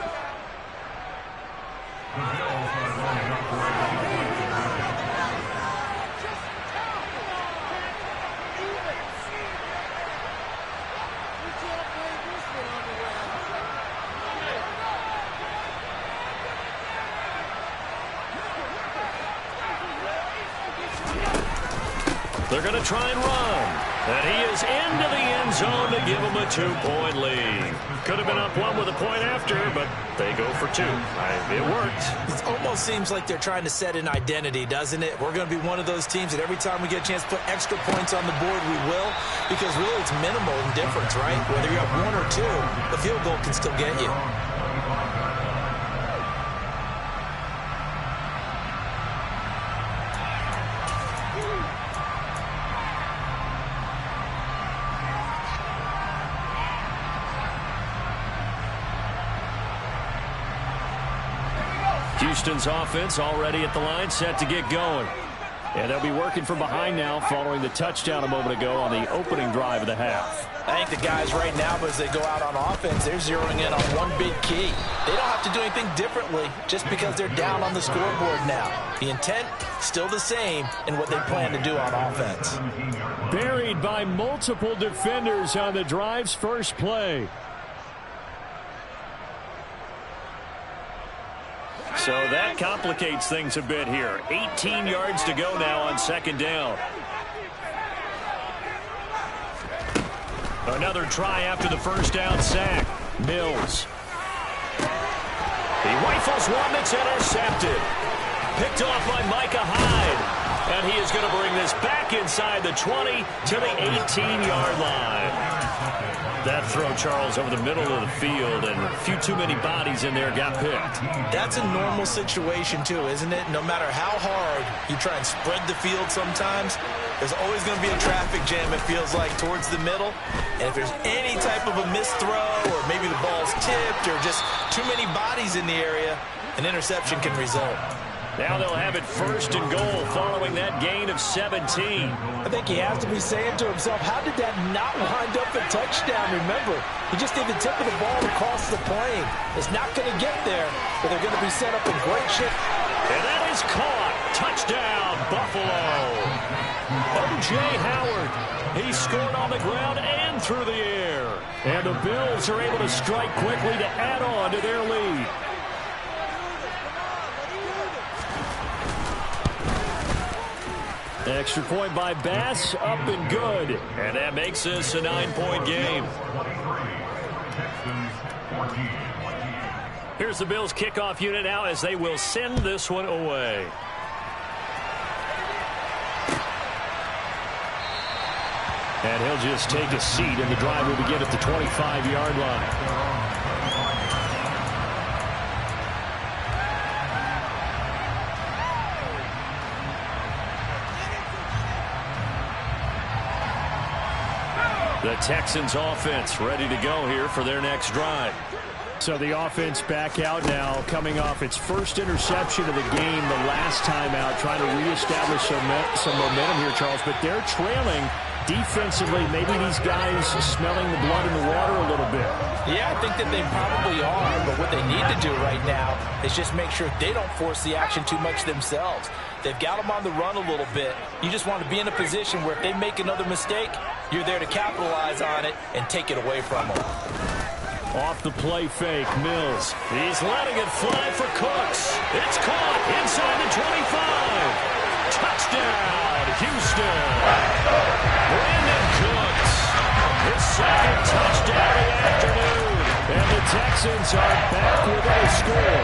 They're going to try and run. And he is into the end zone to give them a 2-point lead. Could have been up 1 with a point after, but they go for 2. It worked. It almost seems like they're trying to set an identity, doesn't it? We're going to be one of those teams that every time we get a chance to put extra points on the board, we will. Because really it's minimal in difference, right? Whether you have 1 or 2, the field goal can still get you. Houston's offense already at the line, set to get going. And they'll be working from behind now following the touchdown a moment ago on the opening drive of the half. I think the guys right now, as they go out on offense, they're zeroing in on one big key. They don't have to do anything differently just because they're down on the scoreboard now. The intent, still the same in what they plan to do on offense. Buried by multiple defenders on the drive's first play. So that complicates things a bit here. 18 yards to go now on 2nd down. Another try after the first down sack. Mills. He rifles one that's intercepted. Picked off by Micah Hyde. And he is going to bring this back inside the 20 to the 18-yard line. That throw, Charles, over the middle of the field, and a few too many bodies in there got picked. That's a normal situation, too, isn't it? No matter how hard you try and spread the field sometimes, there's always going to be a traffic jam, it feels like, towards the middle. And if there's any type of a missed throw or maybe the ball's tipped or just too many bodies in the area, an interception can result. Now they'll have it 1st and goal following that gain of 17. I think he has to be saying to himself, how did that not wind up a touchdown? Remember, he just did the tip of the ball across the plane. It's not going to get there, but they're going to be set up in great shape. And that is caught. Touchdown, Buffalo. O.J. Howard. He scored on the ground and through the air. And the Bills are able to strike quickly to add on to their lead. Extra point by Bass, up and good. And that makes this a 9-point game. Here's the Bills kickoff unit now as they will send this one away. And he'll just take a seat, and the drive will begin at the 25-yard line. The Texans offense ready to go here for their next drive. So the offense back out now, coming off its first interception of the game the last time out, trying to reestablish some momentum here, Charles. But they're trailing defensively. Maybe these guys smelling the blood in the water a little bit. Yeah, I think that they probably are. But what they need to do right now is just make sure they don't force the action too much themselves. They've got them on the run a little bit. You just want to be in a position where if they make another mistake, you're there to capitalize on it and take it away from them. Off the play fake, Mills. He's letting it fly for Cooks. It's caught inside the 25. Touchdown, Houston. Brandon Cooks. His second touchdown of the afternoon. And the Texans are back with a score.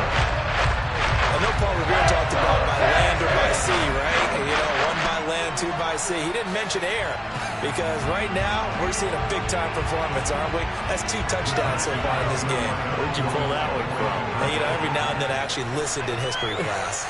I know Paul Revere talked about by land or by sea, right? You know, 1 by land, 2 by sea. He didn't mention air because right now we're seeing a big-time performance, aren't we? That's 2 touchdowns so far in this game. Where'd you pull that one from? And, you know, every now and then I actually listened in history class.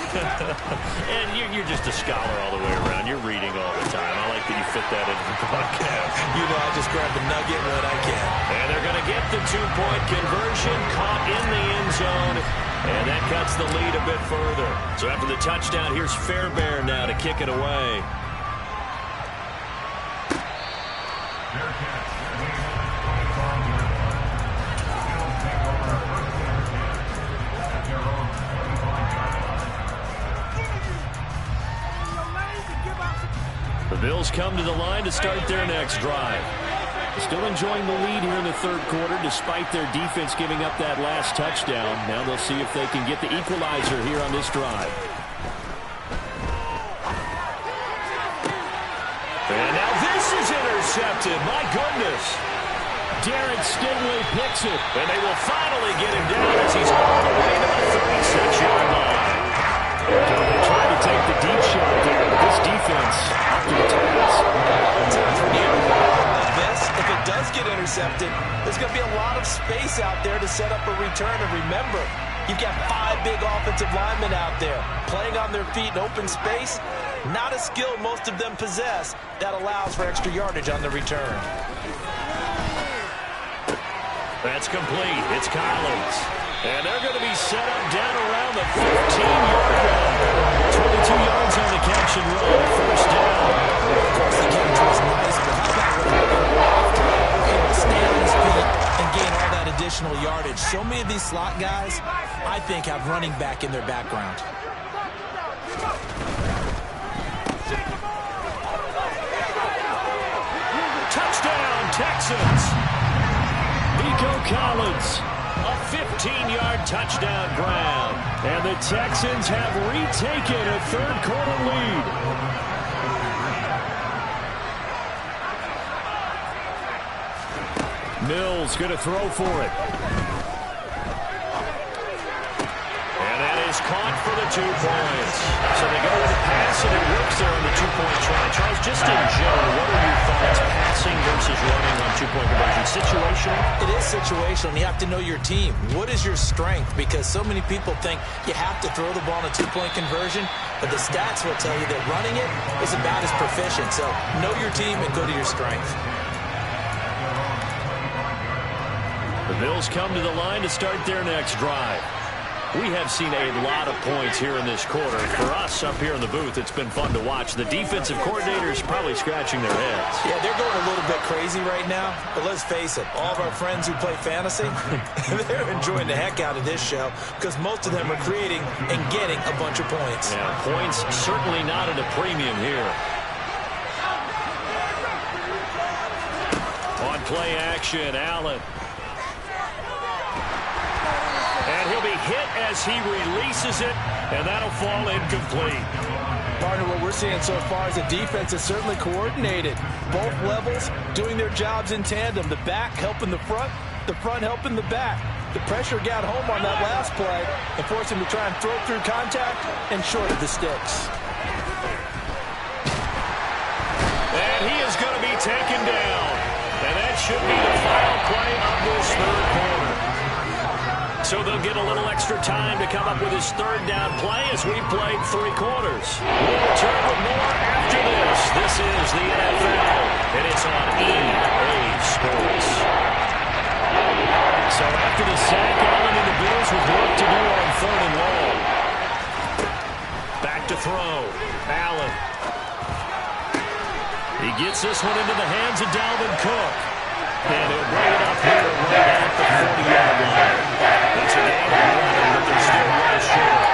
And you're just a scholar all the way around. You're reading all the time. I like that you fit that into the podcast. You know, I just grab the nugget when I can. And they're going to get the 2-point conversion, caught in the end zone. And that cuts the lead a bit further. So after the touchdown, here's Fairbairn now to kick it away. The Bills come to the line to start their next drive. Still enjoying the lead here in the third quarter despite their defense giving up that last touchdown. Now they'll see if they can get the equalizer here on this drive. And now this is intercepted. My goodness. Derek Stingley picks it. And they will finally get him down as he's all the way to the 36-yard line. So they tried to take the deep shot there, but this defense up to the task. If it does get intercepted, there's going to be a lot of space out there to set up a return. And remember, you've got 5 big offensive linemen out there playing on their feet in open space. Not a skill most of them possess that allows for extra yardage on the return. That's complete. It's Collins. And they're going to be set up down around the 15-yard line. 22 yards on the catch and run. First down. Of course, the catch was nice, but how about what happened? Stay on his feet and gain all that additional yardage. So many of these slot guys, I think, have running back in their background. Touchdown, Texans. Nico Collins. A 15-yard touchdown grab. And the Texans have retaken a third-quarter lead. Mills going to throw for it. And that is caught for the 2 points. So they go with the pass, and it works there on the 2-point try. Charles, just in general, what are your thoughts passing versus running on 2-point conversions? situational? It is situational, and you have to know your team. What is your strength? Because so many people think you have to throw the ball in a two-point conversion, but the stats will tell you that running it is about as proficient. So know your team and go to your strength. The Bills come to the line to start their next drive. We have seen a lot of points here in this quarter. For us up here in the booth, it's been fun to watch. The defensive coordinators probably scratching their heads. Yeah, they're going a little bit crazy right now. But let's face it, all of our friends who play fantasy, they're enjoying the heck out of this show because most of them are creating and getting a bunch of points. Yeah, points certainly not at a premium here. On play action, Allen. And he'll be hit as he releases it, and that'll fall incomplete. Partner, what we're seeing so far is the defense is certainly coordinated. Both levels doing their jobs in tandem. The back helping the front helping the back. The pressure got home on that last play and forced him to try and throw through contact and short of the sticks. And he is going to be taken down. And that should be the final play of this third quarter. So they'll get a little extra time to come up with his third down play as we played 3 quarters. We'll return with more after this. This is the NFL, and it's on EA Sports. So after the sack, Allen and the Bills with work to do on 3rd and long. Back to throw. Allen. He gets this one into the hands of Dalvin Cook. And he'll bring it up here right at the 40-yard line. It's a game of 11, but they're still well short.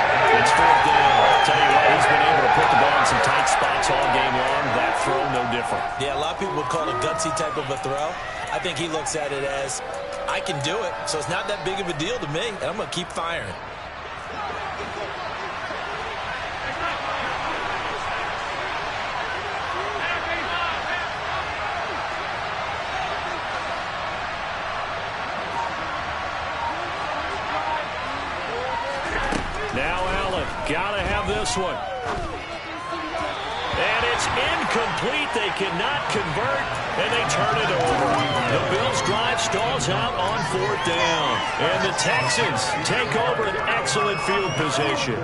It's 4th down. Tell you what, he's been able to put the ball in some tight spots all game long. That throw, no different. Yeah, a lot of people would call it a gutsy type of a throw. I think he looks at it as, I can do it, so it's not that big of a deal to me, and I'm going to keep firing. Now Allen, gotta have this one. And it's incomplete. They cannot convert, and they turn it over. The Bills drive stalls out on 4th down. And the Texans take over an excellent field position.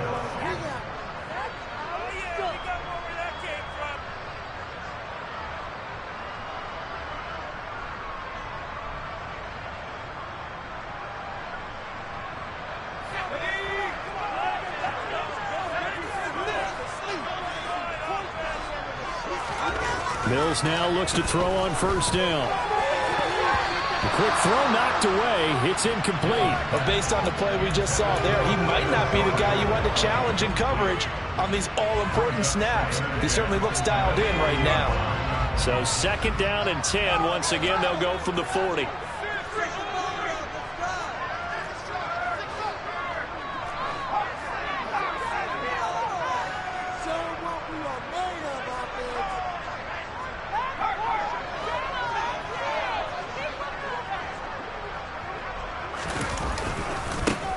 Mills now looks to throw on 1st down. The quick throw knocked away. It's incomplete. But based on the play we just saw there, he might not be the guy you want to challenge in coverage on these all-important snaps. He certainly looks dialed in right now. So 2nd down and 10. Once again, they'll go from the 40.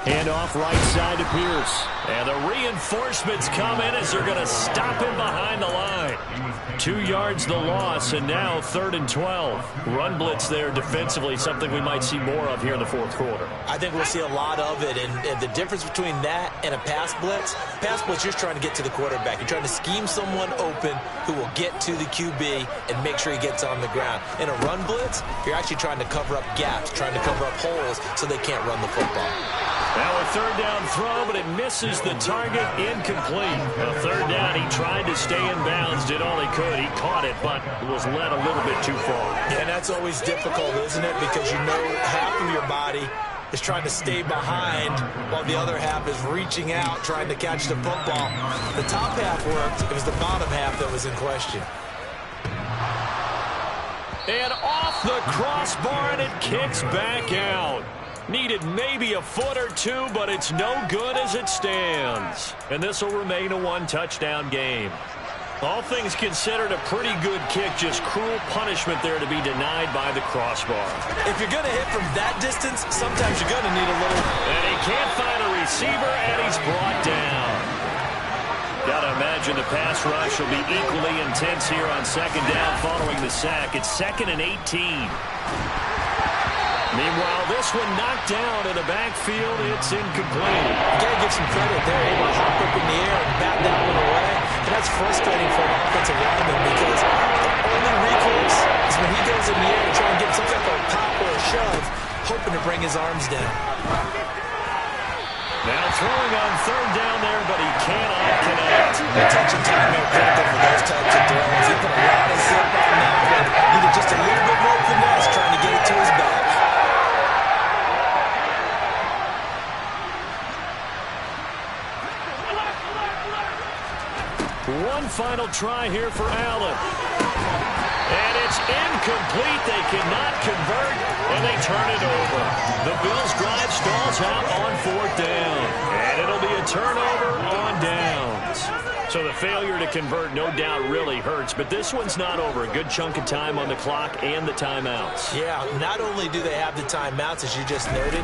Handoff right side to Pierce. And the reinforcements come in as they're going to stop him behind the line. 2 yards the loss, and now 3rd and 12. Run blitz there defensively, something we might see more of here in the 4th quarter. I think we'll see a lot of it, and the difference between that and a pass blitz, you're just trying to get to the quarterback. You're trying to scheme someone open who will get to the QB and make sure he gets on the ground. In a run blitz, you're actually trying to cover up gaps, trying to cover up holes so they can't run the football. Now a 3rd down throw, but it misses the target, incomplete. A 3rd down, he tried to stay in bounds, did all he could. He caught it, but was led a little bit too far. Yeah, that's always difficult, isn't it? Because you know half of your body is trying to stay behind while the other half is reaching out, trying to catch the football. The top half worked. It was the bottom half that was in question. And off the crossbar, and it kicks back out. Needed maybe a foot or two, but it's no good as it stands. And this will remain a 1-touchdown game. All things considered, a pretty good kick, just cruel punishment there to be denied by the crossbar. If you're going to hit from that distance, sometimes you're going to need a little... And he can't find a receiver, and he's brought down. Got to imagine the pass rush will be equally intense here on 2nd down following the sack. It's 2nd and 18. Meanwhile, this one knocked down in the backfield. It's incomplete. You got to give some credit there. Able to hop up in the air and bat that one away. And that's frustrating for an offensive lineman because the only recourse is when he goes in the air to try and get some type of pop or a shove, hoping to bring his arms down. Now throwing on third down there, but he cannot connect. Attention time there critical for those types of throws. He put a lot of zip on that one. Needed just a little bit more finesse trying to get it to his back. One final try here for Allen. And it's incomplete. They cannot convert, and they turn it over. The Bills' drive stalls out on fourth down. And it'll be a turnover on downs. So the failure to convert, no doubt, really hurts. But this one's not over. A good chunk of time on the clock and the timeouts. Yeah, not only do they have the timeouts, as you just noted,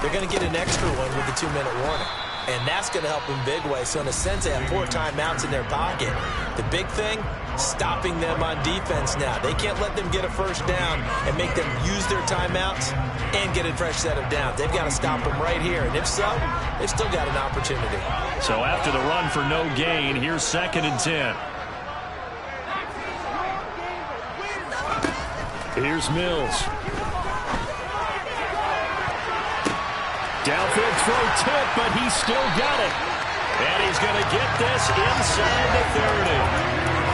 they're going to get an extra one with the 2-minute warning. And that's going to help in big way. So in a sense, they have 4 timeouts in their pocket. The big thing, stopping them on defense now. They can't let them get a first down and make them use their timeouts and get a fresh set of downs. They've got to stop them right here. And if so, they've still got an opportunity. So after the run for no gain, here's 2nd and 10. Here's Mills. Downfield throw tip, but he's still got it. And he's going to get this inside the 30.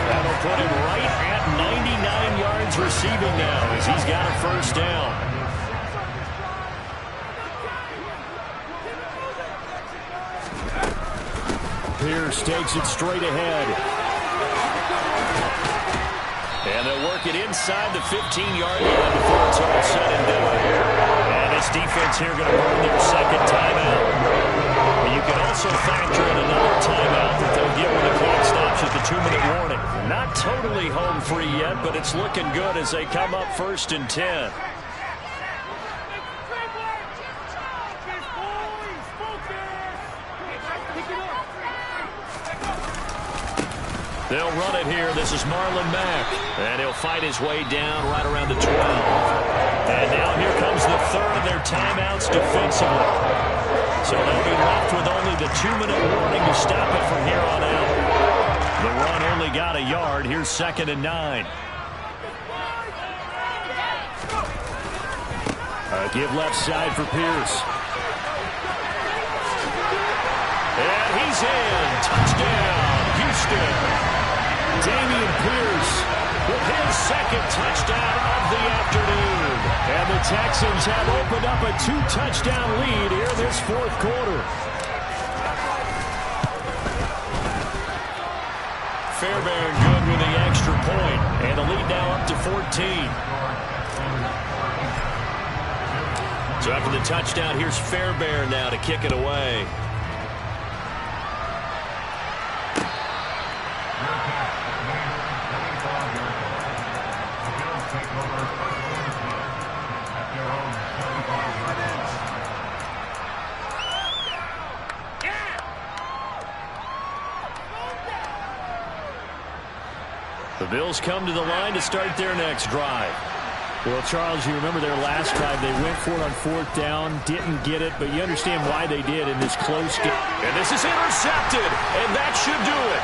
That'll put him right at 99 yards receiving now as he's got a first down. Pierce takes it straight ahead. And they'll work it inside the 15-yard line before it's all said and done. And this defense here going to burn their 2nd timeout. And you can also factor in another timeout that they'll get when the clock stops at the 2-minute warning. Not totally home free yet, but it's looking good as they come up 1st and 10. They'll run it here. This is Marlon Mack. And he'll fight his way down right around the 12. And now here comes the 3rd of their timeouts defensively. So they'll be left with only the 2-minute warning to stop it from here on out. The run only got a yard. Here's 2nd and 9. Give left side for Pierce. And he's in. Touchdown, Houston. Damian Pierce with his 2nd touchdown of the afternoon. And the Texans have opened up a 2-touchdown lead here in this 4th quarter. Fairbairn good with the extra point. And the lead now up to 14. So after the touchdown, here's Fairbairn now to kick it away. The Bills come to the line to start their next drive. Well, Charles, you remember their last drive. They went for it on 4th down, didn't get it, but you understand why they did in this close game. And this is intercepted, and that should do it.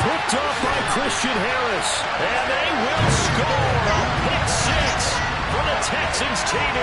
Picked off by Christian Harris, and they will score a pick 6 for the Texans TV.